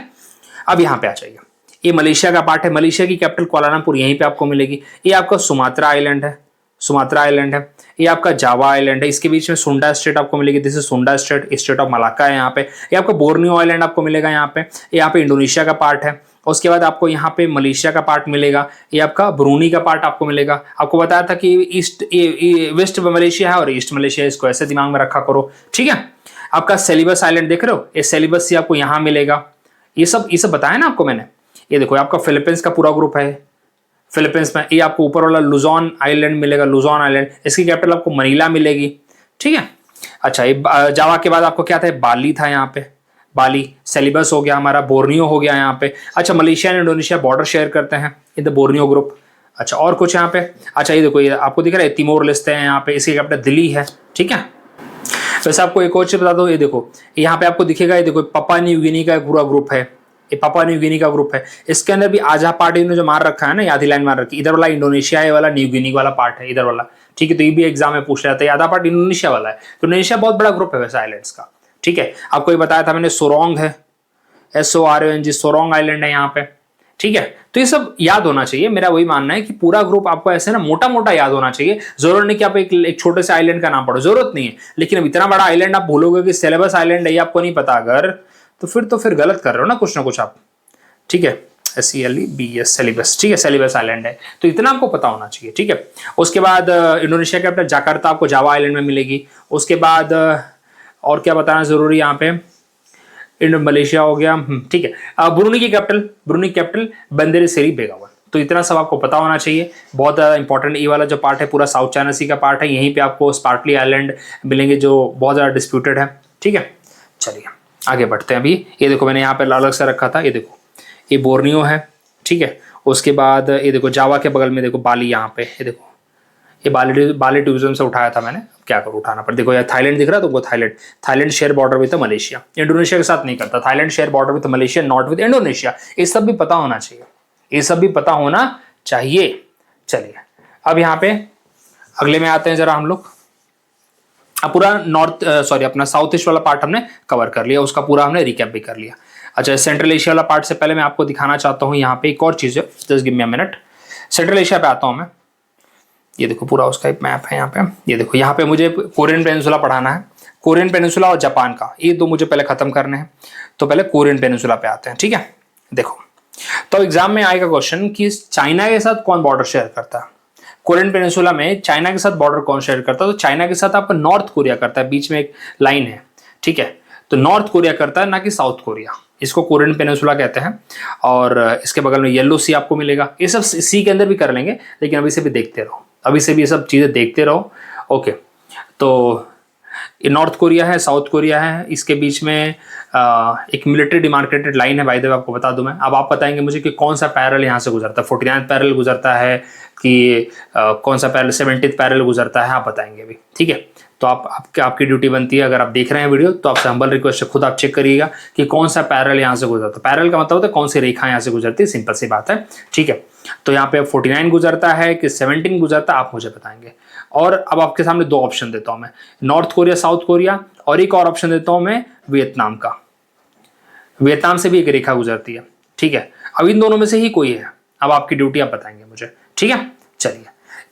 अब यहाँ पे आ जाइए, ये मलेशिया का पार्ट है, मलेशिया की कैपिटल कुआलालंपुर यहीं पे आपको मिलेगी। ये आपका सुमात्रा आइलैंड है, सुमात्रा आइलैंड है। ये आपका जावा आइलैंड है, इसके बीच में सुंडा स्टेट आपको मिलेगी, दिस इज सुंडा स्टेट, स्टेट ऑफ मलाक्का है यहाँ पे। ये आपका बोर्नियो आइलैंड आपको मिलेगा यहाँ पे, यहाँ पे इंडोनेशिया का पार्ट है। उसके बाद आपको यहाँ पे मलेशिया का पार्ट मिलेगा, ये आपका ब्रूनी का पार्ट आपको मिलेगा। आपको बताया था कि ईस्ट वेस्ट मलेशिया है और ईस्ट मलेशिया, इसको ऐसे दिमाग में रखा करो, ठीक है। आपका सेलिबस आइलैंड देख रहे हो, ये सेलिबस से आपको यहाँ मिलेगा। ये सब बताया ना आपको मैंने। ये देखो आपका फिलीपींस का पूरा ग्रुप है, फिलीपींस में ये आपको ऊपर वाला लुजॉन आइलैंड मिलेगा, लुजॉन आइलैंड, इसकी कैपिटल आपको मनीला मिलेगी, ठीक है। अच्छा ये जावा के बाद आपको क्या था, बाली था यहाँ पे, बाली। सेलिबस हो गया हमारा, बोर्नियो हो गया यहाँ पे। अच्छा Malaysia and Indonesia border share करते हैं इन द बोर्नियो ग्रुप। अच्छा और कुछ यहाँ पे, अच्छा ये देखो ये आपको दिख रहा है तिमोर लिस्ट है यहाँ पे, इसकी कैपिटल दिल्ली है, ठीक है। वैसे आपको एक और चीज बता दो, ये देखो यहाँ पे आपको दिखेगा, ये देखो पापुआ न्यू गिनी का पूरा ग्रुप है, ये पापुआ न्यू गिनी का ग्रुप है। इसके अंदर भी आजा पार्टी ने जो मार रखा है ना, आधी लाइन मार रखी, इधर वाला इंडोनेशिया है, वाला न्यू गिनी वाला पार्ट है इधर वाला, ठीक है। तो ये भी एग्जाम में पूछ रहा था, आधा पार्ट इंडोनेशिया वाला है। तो इंडोनेशिया बहुत बड़ा ग्रुप है वैसे आइलैंड्स का, ठीक है। आपको ये बताया था मैंने, सोरोंग है, SORONG, सोरोंग आइलैंड है यहाँ पे, ठीक है। तो ये सब याद होना चाहिए, मेरा वही मानना है कि पूरा ग्रुप आपको ऐसे ना मोटा मोटा याद होना चाहिए। जरूरत नहीं कि आप एक छोटे से आइलैंड का नाम पढ़ो, जरूरत नहीं है। लेकिन अब इतना बड़ा आइलैंड आप भूलोगे कि सेलेबस आइलैंड है, ये आपको नहीं पता अगर, तो फिर गलत कर रहे हो ना कुछ आप, ठीक है। SELEBS सेलिबस, ठीक है, सेलिबस आइलैंड है, तो इतना आपको पता होना चाहिए, ठीक है। उसके बाद इंडोनेशिया कैपिटल जाकार्ता आपको जावा आइलैंड में मिलेगी। उसके बाद और क्या बताना जरूरी यहाँ पे, मलेशिया हो गया, ठीक है। ब्रूनी की कैपिटल बंदर सेरी बेगावन। तो इतना सब आपको पता होना चाहिए, बहुत ज़्यादा इंपॉर्टेंट। ये वाला जो पार्ट है पूरा साउथ चाइना सी का पार्ट है, यहीं पे आपको स्पार्टली आइलैंड मिलेंगे जो बहुत ज़्यादा डिस्प्यूटेड है, ठीक है। चलिए आगे बढ़ते हैं। अभी ये देखो मैंने यहाँ पे अलग से रखा था, ये देखो ये बोर्नियो है, ठीक है। उसके बाद ये देखो जावा के बगल में देखो बाली, यहाँ पे ये देखो ये बाली टूरिज्म से उठाया था मैंने, क्या करूँ उठाना पर। देखो यार थाईलैंड दिख रहा है तुमको, Thailand share border with Malaysia, Indonesia के साथ नहीं करता। Thailand share border with Malaysia, not with Indonesia. ये सब भी पता होना चाहिए, ये सब भी पता होना चाहिए। चलिए अब यहाँ पे अगले में आते हैं जरा हम लोग। अब पूरा अपना साउथ ईस्ट वाला पार्ट हमने कवर कर लिया, उसका पूरा हमने रिकैप भी कर लिया। अच्छा सेंट्रल एशिया वाला पार्ट से पहले मैं आपको दिखाना चाहता हूँ यहाँ पे एक और चीज़ है, just give me a minute. Central Asia पे आता हूँ मैं, ये देखो पूरा उसका एक मैप है यहाँ पे। ये देखो यहाँ पे मुझे कोरियन पेनिनसुला पढ़ाना है, कोरियन पेनिनसुला और जापान का, ये दो मुझे पहले खत्म करने हैं। तो पहले कोरियन पेनिनसुला पे आते हैं, ठीक है। देखो तो एग्जाम में आएगा क्वेश्चन कि चाइना के साथ कौन बॉर्डर शेयर करता है। कोरियन पेनिनसुला में चाइना के साथ बॉर्डर कौन शेयर करता है, तो चाइना के साथ आपका नॉर्थ कोरिया करता है, बीच में एक लाइन है, ठीक है। तो नॉर्थ कोरिया करता है, ना कि साउथ कोरिया, इसको कोरियन पेनिनसुला कहते हैं। और इसके बगल में येलो सी आपको मिलेगा। ये सब सी के अंदर भी कर लेंगे, लेकिन अभी से भी देखते रहो, अभी से भी ये सब चीज़ें देखते रहो, ओके। तो ये नॉर्थ कोरिया है, साउथ कोरिया है, इसके बीच में एक मिलिट्री डिमार्केटेड लाइन है, बाय द वे आपको बता दूं मैं। अब आप बताएंगे मुझे कि कौन सा पैरेलल यहाँ से गुजरता है, 49 पैरेलल गुजरता है कि कौन सा पैरेलल 70 पैरेलल गुजरता है, आप बताएंगे अभी, ठीक है। तो आपकी ड्यूटी बनती है, अगर आप देख रहे हैं वीडियो तो आपसे हम्बल रिक्वेस्ट है खुद आप चेक करिएगा कि कौन सा पैरेलल यहाँ से गुजरता है। पैरेलल का मतलब होता है कौन सी रेखा यहाँ से गुजरती है, सिंपल सी बात है, ठीक है। तो यहाँ पे 49 गुजरता है कि 17 गुजरता है, आप मुझे बताएंगे। और अब आपके सामने दो ऑप्शन देता हूं मैं, नॉर्थ कोरिया, साउथ कोरिया, और एक और ऑप्शन देता हूं मैं वियतनाम का। वियतनाम से भी एक रेखा गुजरती है, ठीक है। अब इन दोनों में से ही कोई है, अब आपकी ड्यूटी आप बताएंगे मुझे, ठीक है। चलिए,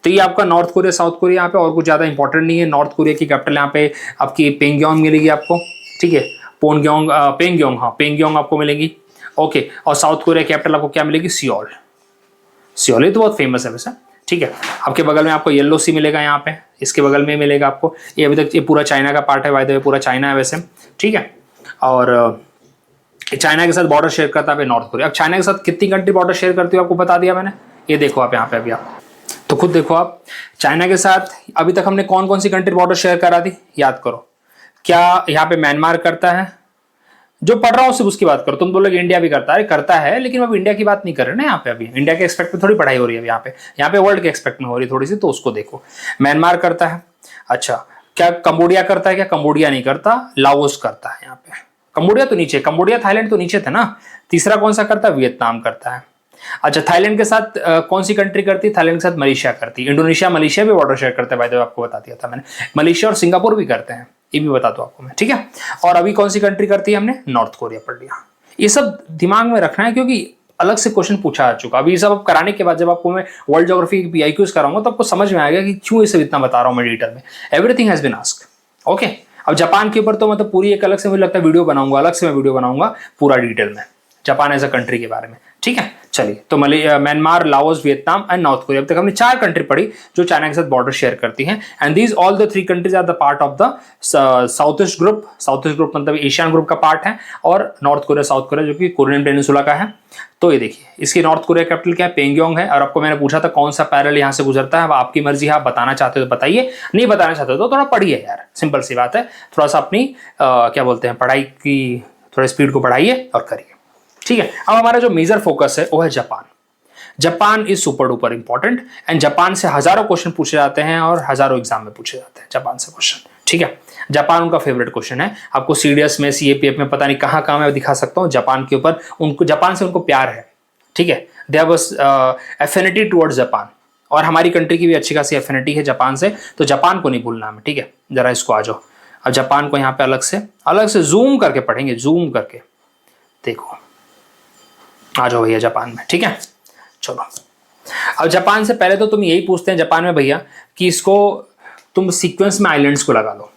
तो ये आपका नॉर्थ कोरिया, साउथ कोरिया यहाँ पे, और कुछ ज्यादा इंपॉर्टेंट नहीं है। नॉर्थ कोरिया की कैपिटल यहाँ पे आपकी पेंगयोंग मिलेगी आपको, ठीक है। पेंगयोंग, हाँ पेंगयोंग आपको मिलेगी, ओके। और साउथ कोरिया कैपिटल आपको क्या मिलेगी, सियोल। सियोल तो बहुत फेमस है वैसे, ठीक है। आपके बगल में आपको येलो सी मिलेगा यहाँ पे, इसके बगल में मिलेगा आपको, ये अभी तक ये पूरा चाइना का पार्ट है, बाय द वे पूरा चाइना है वैसे, ठीक है। और चाइना के साथ बॉर्डर शेयर करता है नॉर्थ कोरिया। अब चाइना के साथ कितनी कंट्री बॉर्डर शेयर करती है आपको बता दिया मैंने, ये देखो आप यहाँ पे, अभी आप तो खुद देखो आप, चाइना के साथ अभी तक हमने कौन कौन सी कंट्री बॉर्डर शेयर करा दी, याद करो। क्या यहाँ पे म्यांमार करता है, जो पढ़ रहा हूं सिर्फ उसकी बात करो। तुम बोलोगे इंडिया भी करता है, लेकिन अब इंडिया की बात नहीं कर रहे ना यहाँ पे, अभी इंडिया के एक्सपेक्ट में थोड़ी पढ़ाई हो रही है यहाँ पे वर्ल्ड के एक्सपेक्ट में हो रही है थोड़ी सी, तो उसको देखो। म्यांमार करता है, अच्छा। क्या कंबोडिया करता है, क्या कंबोडिया नहीं करता, लाओस करता है यहाँ पे। कंबोडिया तो नीचे, कंबोडिया थाईलैंड तो नीचे थे ना। तीसरा कौन सा करता है, वियतनाम करता है। अच्छा, थाईलैंड के साथ कौन सी कंट्री करती है, थाईलैंड के साथ मलेशिया करती है। इंडोनेशिया मलेशिया भी बॉर्डर शेयर करते हैं, बाय द वे आपको बता दिया था मैंने। मलेशिया और सिंगापुर भी करते हैं, ये भी बता दो आपको मैं, ठीक है। और अभी कौन सी कंट्री करती है, हमने नॉर्थ कोरिया पढ़ लिया। ये सब दिमाग में रखना है, क्योंकि अलग से क्वेश्चन पूछा आ चुका। अभी ये सब कराने के बाद जब आपको मैं वर्ल्ड ज्योग्राफी PIQs कराऊंगा तो आपको समझ में आएगा कि क्यों ये सब इतना बता रहा हूं मैं डिटेल में। Everything has been asked, okay. अब जापान के ऊपर तो मतलब पूरी एक अलग से मुझे लगता है वीडियो बनाऊंगा, अलग से मैं वीडियो बनाऊंगा पूरा डिटेल में जापान एज अ कंट्री के बारे में, ठीक है। चलिए, तो Myanmar, Laos, Vietnam and north Korea, अब तक हमने 4 कंट्री पढ़ी जो चाइना के साथ बॉर्डर शेयर करती हैं। And these all the 3 countries are the part of the south east group. South east group मतलब एशियन ग्रुप का पार्ट है, और नॉर्थ कोरिया, साउथ कोरिया जो कि कोरियन पेनिनसुला का है। तो ये देखिए, इसकी नॉर्थ कोरिया कैपिटल क्या है, पेंगयोंग है। और आपको मैंने पूछा था कौन सा पैरेलल यहाँ से गुजरता है, अब आपकी मर्जी है, आप बताना चाहते हो तो बताइए, नहीं बताना चाहते हो तो थोड़ा पढ़िए यार, सिंपल सी बात है। थोड़ा सा अपनी क्या बोलते हैं, पढ़ाई की थोड़ा स्पीड को बढ़ाइए और करिए, ठीक है। अब हमारा जो मेजर फोकस है वो है Japan. Japan is super duper important, and Japan से हजारों क्वेश्चन पूछे जाते हैं और हजारों एग्जाम में पूछे जाते हैं जापान से क्वेश्चन, ठीक है। जापान उनका फेवरेट क्वेश्चन है। आपको CDS में, CAPF में, पता नहीं कहां कहां मैं दिखा सकता हूं, जापान के ऊपर उनको, जापान से उनको प्यार है, ठीक है। They have affinity towards Japan, और हमारी कंट्री की भी अच्छी खासी एफिनिटी है जापान से, तो जापान को नहीं भूलना हमें, ठीक है। जरा इसको आ जाओ, अब जापान को यहाँ पे अलग से जूम करके पढ़ेंगे, जूम करके देखो, आ जाओ भैया जापान में, ठीक है। चलो, अब जापान से पहले तो तुम यही पूछते हैं जापान में भैया कि इसको तुम सीक्वेंस में आइलैंड्स को लगा लो,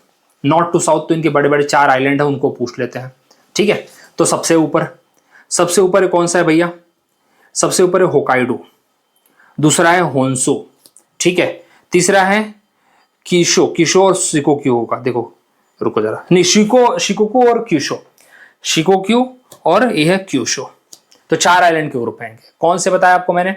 नॉर्थ टू साउथ, तो इनके बड़े बड़े 4 आइलैंड है, उनको पूछ लेते हैं, ठीक है। तो सबसे ऊपर कौन सा है भैया, सबसे ऊपर है होकाइडो, दूसरा है होन्सू, ठीक है। तीसरा है कीशो और शिकोक्यू होगा, देखो रुको जरा, नहीं शिकोकू और शिकोक्यू और ये है क्यूशो। तो 4 आइलैंड के ग्रुप हैं, कौन से बताया आपको मैंने,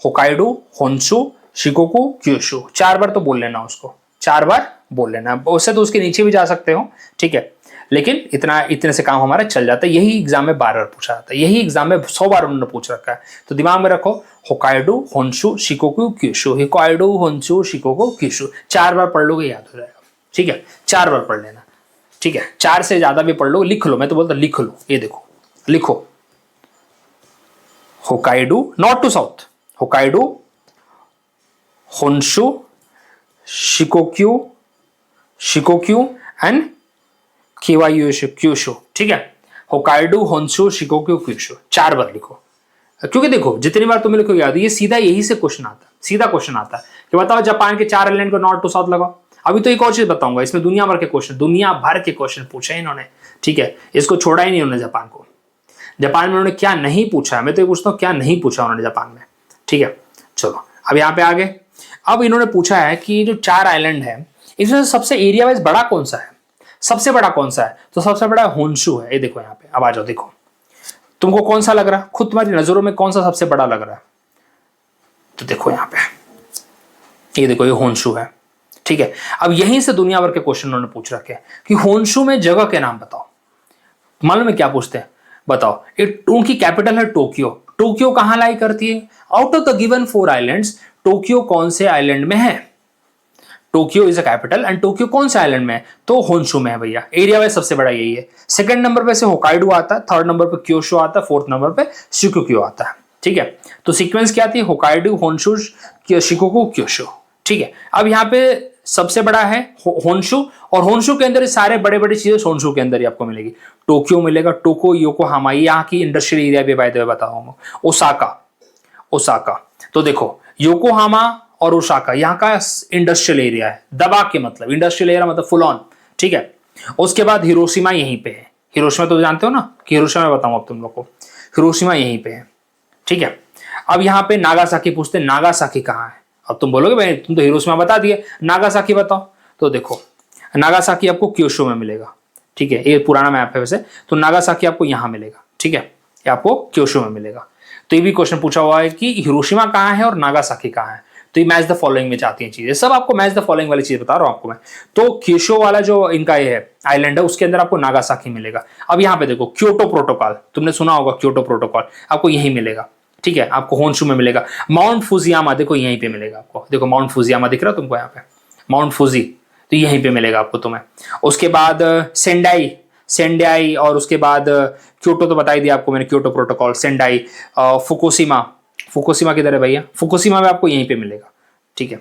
होकाइडो, होन्सू, शिकोकू, क्यूशू। 4 बार तो बोल लेना उसको, 4 बार बोल लेना, उससे तो उसके नीचे भी जा सकते हो, ठीक है। लेकिन इतने से काम हमारा चल जाता है। यही एग्जाम में 12 बार पूछा जाता है, यही एग्जाम में 100 बार उन्होंने पूछ रखा है। तो दिमाग में रखो, Hokkaido, Honshu, Shikoku, Kyushu, Hokkaido, Honshu, Shikoku, Kyushu. 4 बार पढ़ लोगे, याद हो जाएगा, ठीक है। 4 बार पढ़ लेना, ठीक है। 4 से ज्यादा भी पढ़ लो, लिख लो, मैं तो बोलता लिख लो, ये देखो लिखो, Hokkaido, north to south, Hokkaido, Honshu, Shikoku and Kyushu, ठीक है। होकाइडो, होन्शु, शिकोक्यू, क्यूशू 4 बार लिखो, क्योंकि देखो जितनी बार तुम्हें लिखोगे याद, ये सीधा यही से क्वेश्चन आता है, सीधा क्वेश्चन आता है कि बताओ जापान के 4 आइलैंड को नॉर्थ टू साउथ लगाओ। अभी तो एक और चीज बताऊंगा, इसमें दुनिया भर के क्वेश्चन पूछे इन्होंने, ठीक है। इसको छोड़ा ही नहीं उन्होंने जापान को। जापान में उन्होंने क्या नहीं पूछा, मैं तो ये पूछता हूँ क्या नहीं पूछा उन्होंने जापान में, ठीक है। चलो अब यहाँ पे आगे, अब इन्होंने पूछा है कि जो 4 आइलैंड है इसमें सबसे एरिया वाइज बड़ा कौन सा है, सबसे बड़ा कौन सा है, तो सबसे बड़ा होन्शु है। ये देखो यहाँ पे, अब आ जाओ, देखो तुमको कौन सा लग रहा है, खुद तुम्हारी नजरों में कौन सा सबसे बड़ा लग रहा है, तो देखो यहाँ पे, ये देखो ये होन्शु है, ठीक है, अब यहीं से दुनिया भर के क्वेश्चन उन्होंने पूछ रखे हैं कि होन्शु में जगह के नाम बताओ। मालूम है क्या पूछते हैं, बताओ। उनकी कैपिटल है टोक्यो। टोक्यो कहां लाई करती है? Out of the given 4 islands Tokyo कौन से आइलैंड में है? Tokyo is a capital and Tokyo कौन से आइलैंड में है? तो होन्शु में है भैया। एरिया वाइज सबसे बड़ा यही है। सेकंड नंबर पे से होकाइडो आता है, थर्ड नंबर पे क्योशो आता है, फोर्थ नंबर पे शिकोक्यू आता है। ठीक है, तो सीक्वेंस क्या थी? Hokkaido, Honshu, Shikoku, Kyushu. ठीक है, अब यहाँ पे सबसे बड़ा है होन्शु, और होन्शु के अंदर सारे बड़े बड़े चीजें होन्शु के अंदर ही आपको मिलेगी। टोक्यो मिलेगा, टोको, योकोहामा, यहाँ की इंडस्ट्रियल एरिया भी बाय द वे बताऊं मैं। ओसाका, ओसाका, तो देखो योकोहामा और ओसाका यहाँ का इंडस्ट्रियल एरिया है। दबा के मतलब इंडस्ट्रियल एरिया मतलब फुल ऑन। ठीक है, उसके बाद हिरोशिमा यहीं पे है। हिरोशिमा तो जानते हो ना कि हिरोशिमा में बताऊं अब तुम लोग को, हिरोशिमा यहीं पे है। ठीक है, अब यहाँ पे नागासाकी पूछते हैं, नागासाकी कहाँ है? अब तुम बोलोगे भाई तुम तो हिरोशिमा बता दिए, नागासाकी बताओ। तो देखो नागासाकी आपको क्योशो में मिलेगा। ठीक है, ये पुराना मैप है वैसे, तो नागासाकी आपको यहाँ मिलेगा। ठीक है, ये आपको क्योशो में मिलेगा। तो ये भी क्वेश्चन पूछा हुआ है कि हिरोशिमा कहाँ है और नागासाकी कहाँ है। तो ये मैच द फॉलोइंग में जाती हैं चीजें, सब आपको मैच द फॉलोइंग वाली चीज बता रहा हूं आपको मैं। तो क्योशो वाला जो इनका ये है आइलैंड है, उसके अंदर आपको नागासाकी मिलेगा। अब यहाँ पे देखो क्योटो प्रोटोकॉल, तुमने सुना होगा क्योटो प्रोटोकॉल, आपको यहीं मिलेगा। ठीक है, आपको होन्शु में मिलेगा। माउंट फुजियामा देखो यहीं पे मिलेगा आपको, देखो माउंट फुजियामा दिख रहा है तुमको यहाँ पे, माउंट फुजी, तो यहीं पे मिलेगा आपको तुम्हें। उसके बाद सेंडाई, सेंडाई, और उसके बाद क्योटो तो बता ही दिया आपको मैंने, Kyoto protocol, Sendai, Fukushima, Fukushima किधर है भैया? फुकुशिमा में आपको यहीं पे मिलेगा। ठीक है,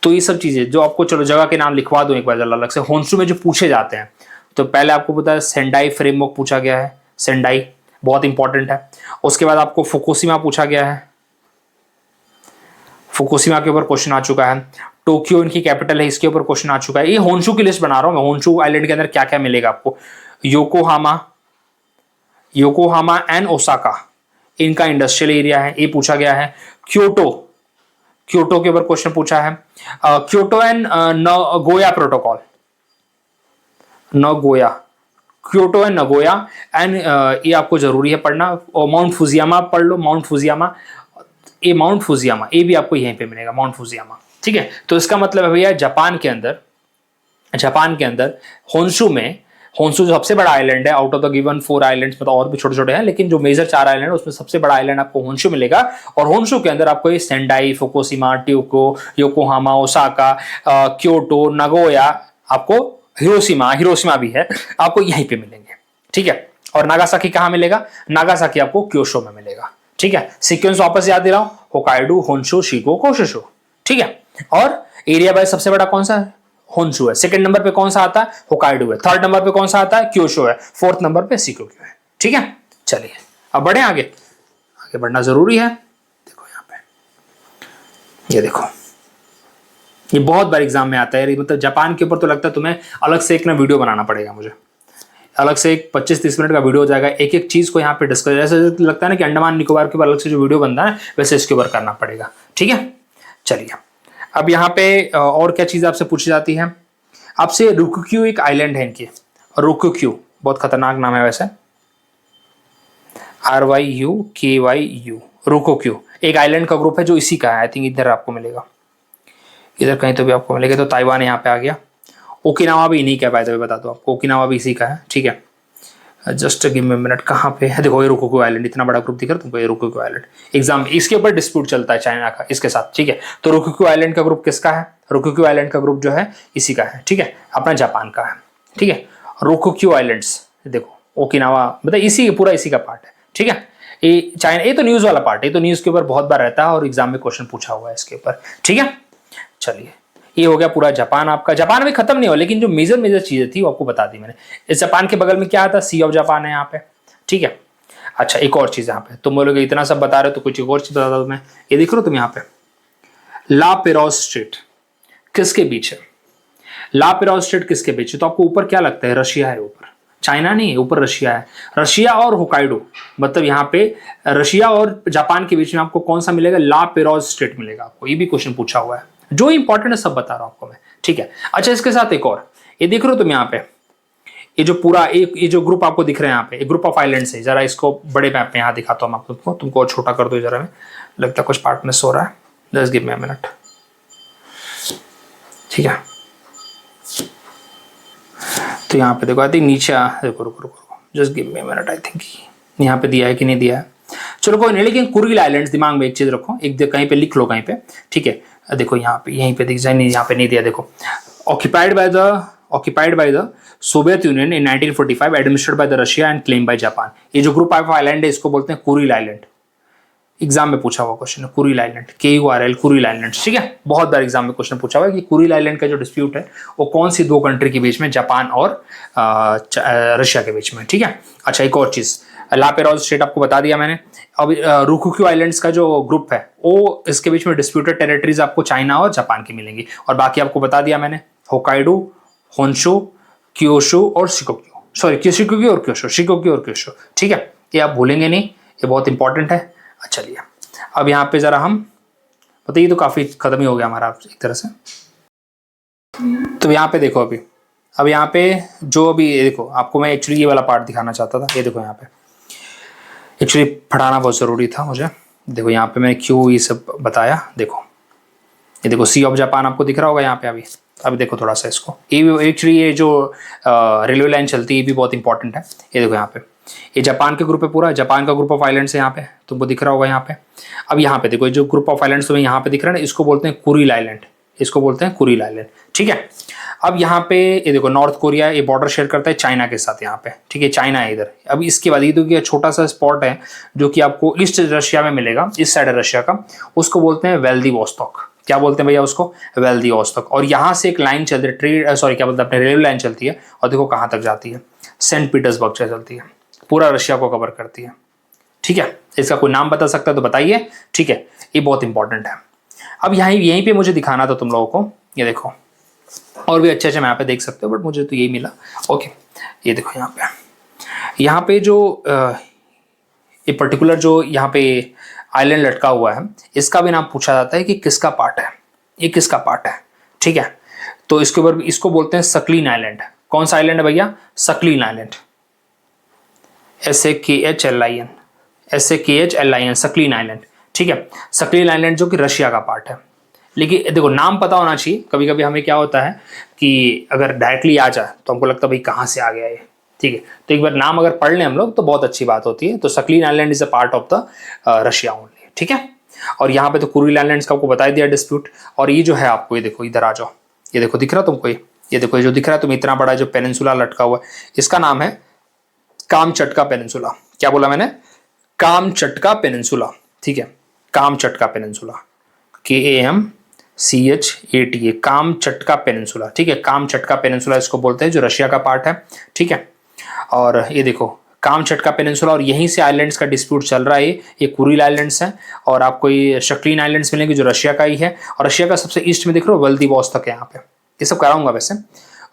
तो ये सब चीजें जो आपको, चलो जगह के नाम लिखवा दो एक बार अलग से। होन्शु में जो पूछे जाते हैं, तो पहले आपको पता है सेंडाई फ्रेमवर्क पूछा गया है, सेंडाई बहुत इंपॉर्टेंट है। उसके बाद आपको फुकुशिमा पूछा गया है, फुकुशिमा के ऊपर क्वेश्चन आ चुका है। टोक्यो इनकी कैपिटल है, इसके ऊपर क्वेश्चन आ चुका है। ये होन्शु की लिस्ट बना रहा हूं मैं, होन्शु आइलैंड के अंदर क्या क्या मिलेगा आपको। योकोहामा, योकोहामा एंड ओसाका इनका इंडस्ट्रियल एरिया है, ये पूछा गया है। क्योटो, क्योटो के ऊपर क्वेश्चन पूछा है। Kyoto and Nagoya protocol, Nagoya, Kyoto and Nagoya and ये आपको जरूरी है पढ़ना। और माउंट फुजियामा पढ़ लो, माउंट फुजियामा, ये माउंट फुजियामा ये भी आपको यहीं पे मिलेगा, माउंट फुजियामा। ठीक है, तो इसका मतलब है भैया जापान के अंदर, जापान के अंदर होन्शु में, होन्शु जो सबसे बड़ा आइलैंड है out of the given 4 islands, मतलब और भी छोटे छोटे हैं, लेकिन जो मेजर 4 आइलैंड है उसमें सबसे बड़ा आइलैंड आपको होन्शु मिलेगा। और होन्शु के अंदर आपको ये Sendai, Fukushima, Tokyo, Yokohama, Osaka, Kyoto, Nagoya, आपको हिरोशिमा, हिरोशिमा भी है, आपको यहीं पे मिलेंगे। ठीक है, और नागासाकी कहाँ मिलेगा? नागासाकी आपको क्योशो में मिलेगा। ठीक है, सीक्वेंस वापस याद दिलाऊं, होकाइडो, होन्शु, शिकोको, शिशु। ठीक है, और एरिया वाइज सबसे बड़ा कौन सा है? होन्शु है। सेकंड नंबर पे कौन सा आता है? होकाइडो है। थर्ड नंबर पे कौन सा आता है? क्योशो है। फोर्थ नंबर पे शिकोक्यू है। ठीक है, चलिए अब बढ़े आगे, आगे बढ़ना जरूरी है। देखो यहाँ पे, ये देखो, ये बहुत बार एग्जाम में आता है, मतलब जापान के ऊपर तो लगता है तुम्हें अलग से एक ना वीडियो बनाना पड़ेगा, मुझे अलग से एक 25-30 मिनट का वीडियो हो जाएगा, एक एक चीज को यहाँ पे डिस्कस, जैसे लगता है ना कि अंडमान निकोबार के ऊपर अलग से जो वीडियो बनता है वैसे इसके ऊपर करना पड़ेगा। ठीक है, चलिए अब यहाँ पे और क्या चीज आपसे पूछी जाती है? आपसे रुकुक्यू एक आइलैंड है इनकी, रुकुक्यू बहुत खतरनाक नाम है वैसे, RYUKYU, रुकुक्यू एक आइलैंड का ग्रुप है जो इसी का है। आई थिंक इधर आपको मिलेगा, इधर कहीं तो भी आपको मिलेगा। तो ताइवान यहाँ पे आ गया। ओकिनावा भी इन्हीं का, बाय द वे बता दो आपको, ओकिनावा भी इसी का है। ठीक है, जस्ट गिव मी मिनट, कहाँ पे है? देखो ये रुकुक्यू आइलैंड, इतना बड़ा ग्रुप दिख रहा है तुमको, ये रुकुक्यू आइलैंड। एग्जाम इसके ऊपर डिस्प्यूट चलता है चाइना का इसके साथ। ठीक है, तो रुकुक्यू आइलैंड का ग्रुप किसका है? रुकुक्यू आइलैंड का ग्रुप जो है इसी का है। ठीक है, अपना जापान का है। ठीक है, रुकुक्यू आइलैंड्स देखो, ओकिनावा मतलब इसी, पूरा इसी का पार्ट है। ठीक है, ये चाइना, ये तो न्यूज वाला पार्ट है, ये तो न्यूज के ऊपर बहुत बार रहता है और एग्जाम में क्वेश्चन पूछा हुआ है इसके ऊपर। ठीक है, चलिए ये हो गया पूरा जापान आपका। जापान में खत्म नहीं हुआ, लेकिन जो मेजर मेजर चीजें थी वो आपको बता दी मैंने। इस जापान के बगल में क्या आता है? सी ऑफ जापान है यहाँ पे। ठीक है, अच्छा एक और चीज यहाँ पे, तुम बोलोगे इतना सब बता रहे हो तो कुछ एक और चीज बता दो तुम्हें। ये देख रहे हो तुम यहाँ पे, ला पेरोज स्ट्रेट किसके बीच है? ला पेरोज स्ट्रेट किसके बीच है? तो आपको ऊपर क्या लगता है? रशिया है ऊपर, चाइना नहीं है, ऊपर रशिया है। रशिया और होकाइडो, मतलब यहाँ पे रशिया और जापान के बीच में आपको कौन सा मिलेगा? ला पेरोज स्ट्रेट मिलेगा आपको। ये भी क्वेश्चन पूछा हुआ है, जो इंपॉर्टेंट है सब बता रहा हूं आपको मैं। ठीक है, अच्छा इसके साथ एक और, ये देख रहे हो तुम यहाँ पे, ये जो पूरा एक, ये जो ग्रुप आपको दिख रहे हैं यहाँ पे, एक ग्रुप ऑफ आइलैंड्स है। जरा इसको बड़े मैप में यहाँ दिखाता हूँ मैं आपको, तुमको और छोटा कर दो जरा, में लगता है कुछ पार्ट मिस हो रहा है। Just give me a minute. ठीक है, तो यहाँ पे देखो आई थिंक नीचे देखो, रुको just give me minute, I think यहाँ पे दिया है कि नहीं दिया है, चलो कोई नहीं, लेकिन कुरिल आइलैंड्स दिमाग में एक चीज रखो, एक कहीं पे लिख लो कहीं पे, ठीक है। देखो यहाँ पे, यहीं पे दिख जाए, नहीं यहाँ पे नहीं दिया, देखो occupied by the Soviet Union in 1945, administered by the Russia and claimed by Japan। ये जो ग्रुप ऑफ आइलैंड है इसको बोलते हैं कुरिल आइलैंड। एग्जाम में पूछा हुआ क्वेश्चन है Kuril island, KURL Kuril island, ठीक है। बहुत बार एग्जाम में क्वेश्चन पूछा हुआ है कि कुरिल आइलैंड का जो डिस्प्यूट है वो कौन सी दो कंट्री के बीच में, जापान और रशिया के बीच में, ठीक है। अच्छा एक और चीज, ला पेरोल स्टेट आपको बता दिया मैंने। अब रुकुक्यू आइलैंड्स का जो ग्रुप है वो, इसके बीच में डिस्प्यूटेड टेरिटरीज आपको चाइना और जापान की मिलेंगी, और बाकी आपको बता दिया मैंने, होकाइडो, होन्शु, क्योशु और शिकोक्यू, सॉरी शिकोक्यू और क्योशु, शिकोक्यू और क्योशु, ठीक है। ये आप भूलेंगे नहीं, ये बहुत इंपॉर्टेंट है। चलिए अब यहाँ पे जरा हम पता, ये तो काफी खत्म ही हो गया हमारा एक तरह से। तो यहाँ पे देखो, अब यहाँ पे जो अभी देखो, आपको मैं एक्चुअली ये वाला पार्ट दिखाना चाहता था, ये देखो यहाँ पे एक्चुअली पढ़ाना बहुत ज़रूरी था मुझे। देखो यहाँ पे मैंने क्यों ये सब बताया, देखो ये देखो सी ऑफ जापान आपको दिख रहा होगा यहाँ पे। अभी देखो थोड़ा सा इसको, ये एक्चुअली ये जो रेलवे लाइन चलती है ये भी बहुत इंपॉर्टेंट है। ये देखो यहाँ पे, ये जापान के ग्रुप है, पूरा जापान का ग्रुप ऑफ आइलैंड्स है यहाँ पे, तुमको दिख रहा होगा यहाँ पे। अब यहाँ पे देखो, जो ग्रुप ऑफ आइलैंड्स तुम्हें यहाँ पे दिख रहा है ना, इसको बोलते हैं कुरिल आइलैंड, इसको बोलते हैं कुरिल आइलैंड, ठीक है। अब यहाँ पे ये देखो, नॉर्थ कोरिया ये बॉर्डर शेयर करता है चाइना के साथ यहाँ पे, ठीक है, चाइना है इधर। अब इसके बाद ये देखिए छोटा सा स्पॉट है जो कि आपको ईस्ट रशिया में मिलेगा, इस साइड है रशिया का, उसको बोलते हैं व्लादिवोस्तोक। क्या बोलते हैं भैया उसको? व्लादिवोस्तोक। और यहाँ से एक लाइन चलती है, क्या बोलते हैं अपने, रेलवे लाइन चलती है, और देखो कहाँ तक जाती है, सेंट पीटर्सबर्ग से चलती है, पूरा रशिया को कवर करती है, ठीक है। इसका कोई नाम बता सकता है तो बताइए, ठीक है, ये बहुत इंपॉर्टेंट है। अब यहीं पे मुझे दिखाना था तुम लोगों को, ये देखो और भी अच्छे मैं यहाँ पे देख सकते हो, बट मुझे तो यही मिला। ओके ये देखो यहाँ पे जो ये पर्टिकुलर जो यहाँ पे आइलैंड लटका हुआ है, इसका भी नाम पूछा जाता है कि किसका पार्ट है, ये किसका पार्ट है, ठीक है। तो इसके ऊपर इसको बोलते हैं सकलीन आइलैंड। कौन सा आइलैंड है भैया? सकलीन आइलैंड, SAKHLIN, सकलीन आइलैंड, ठीक है। सकलीन आइलैंड जो कि रशिया का पार्ट है। लेकिन देखो नाम पता होना चाहिए, कभी कभी हमें क्या होता है कि अगर डायरेक्टली आ जाए तो हमको लगता है भाई कहाँ से आ गया ये, ठीक है। तो एक बार नाम अगर पढ़ लें हम लोग तो बहुत अच्छी बात होती है। तो Sakhalin island is a part of the Russia only, ठीक है। और यहाँ पे तो कुरिल आइलैंड्स का आपको बता दिया डिस्प्यूट। और ये जो है आपको, ये देखो इधर आ जाओ, ये देखो दिख रहा तुमको, ये देखो ये जो दिख रहा है तुम्हें इतना बड़ा जो पेनिनसुला लटका हुआ है, इसका नाम है कामचटका पेनिनसुला। क्या बोला मैंने? कामचटका पेनिनसुला, ठीक है, Kamchatka peninsula, KAMCHATA, Kamchatka peninsula, ठीक है। कामचटका पेनिनसुला इसको बोलते हैं, जो रशिया का पार्ट है, ठीक है। और ये देखो कामचटका पेनिनसुला, और यहीं से आइलैंड्स का डिस्प्यूट चल रहा है। ये कुरिल आइलैंड्स हैं, और आपको ये सकलीन आइलैंड्स मिलेंगे जो रशिया का ही है। और रशिया का सबसे ईस्ट में दिख रहा है व्लादिवोस्तोक है यहाँ पे, ये सब कराऊंगा वैसे,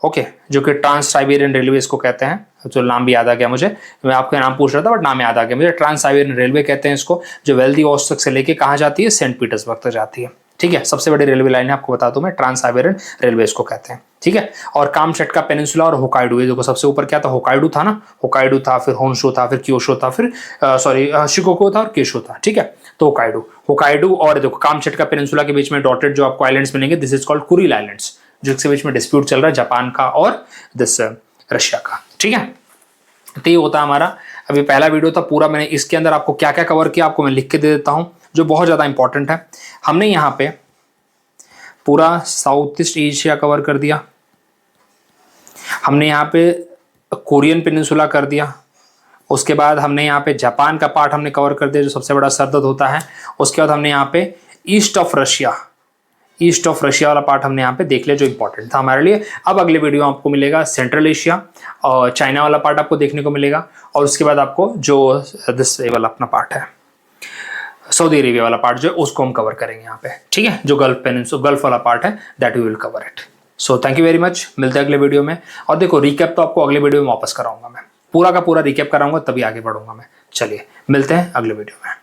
ओके। जो कि ट्रांस साइबेरियन रेलवे इसको कहते हैं, जो नाम भी याद आ गया मुझे, मैं आपका नाम पूछ रहा था बट नाम याद आ गया मुझे। ट्रांस साइबेरियन रेलवे कहते हैं इसको, जो व्लादिवोस्तोक से लेके कहाँ जाती है? सेंट पीटर्सबर्ग तक जाती है, ठीक है। सबसे बड़ी रेलवे लाइन है, आपको बता दूं मैं, ट्रांस साइबेरियन रेलवे इसको कहते हैं, ठीक है। और कामचटका पेनिनसुला और होकाइडो, ये देखो सबसे ऊपर क्या था? होकाइडो था ना, होकाइडो था, फिर होन्शु था, फिर क्योशु था, फिर शिकोक्यू था और क्योशु था, ठीक है। तो होकाइडो और देखो कामचटका पेनिनसुला के बीच में डॉटेड जो आपको आइलैंड्स मिलेंगे, this is called Kuril islands, जिसके बीच में डिस्प्यूट चल रहा है जापान का और दिस रशिया का, ठीक है। तो ये होता है हमारा अभी पहला वीडियो था पूरा। मैंने इसके अंदर आपको क्या क्या कवर किया आपको मैं लिख के दे देता हूं, जो बहुत ज्यादा इंपॉर्टेंट है। हमने यहाँ पे पूरा साउथ ईस्ट एशिया कवर कर दिया, हमने यहाँ पे कोरियन पेनिनसुला कर दिया, उसके बाद हमने यहाँ पे जापान का पार्ट हमने कवर कर दिया जो सबसे बड़ा सरदर्द होता है। उसके बाद हमने यहाँ पे ईस्ट ऑफ रशिया वाला पार्ट हमने यहाँ पे देख लिया जो इंपॉर्टेंट था हमारे लिए। अब अगले वीडियो आपको मिलेगा सेंट्रल एशिया और चाइना वाला पार्ट आपको देखने को मिलेगा, और उसके बाद आपको जो दिस वाला अपना पार्ट है सऊदी अरेबिया वाला पार्ट जो है उसको हम कवर करेंगे यहाँ पे, ठीक है। जो गल्फ वाला पार्ट है that we will cover it. So thank you very much, मिलते हैं अगले वीडियो में। और देखो रिकैप तो आपको अगले वीडियो में वापस कराऊंगा, मैं पूरा का पूरा रिकैप कराऊंगा तभी आगे बढ़ूंगा मैं। चलिए मिलते हैं अगले वीडियो में।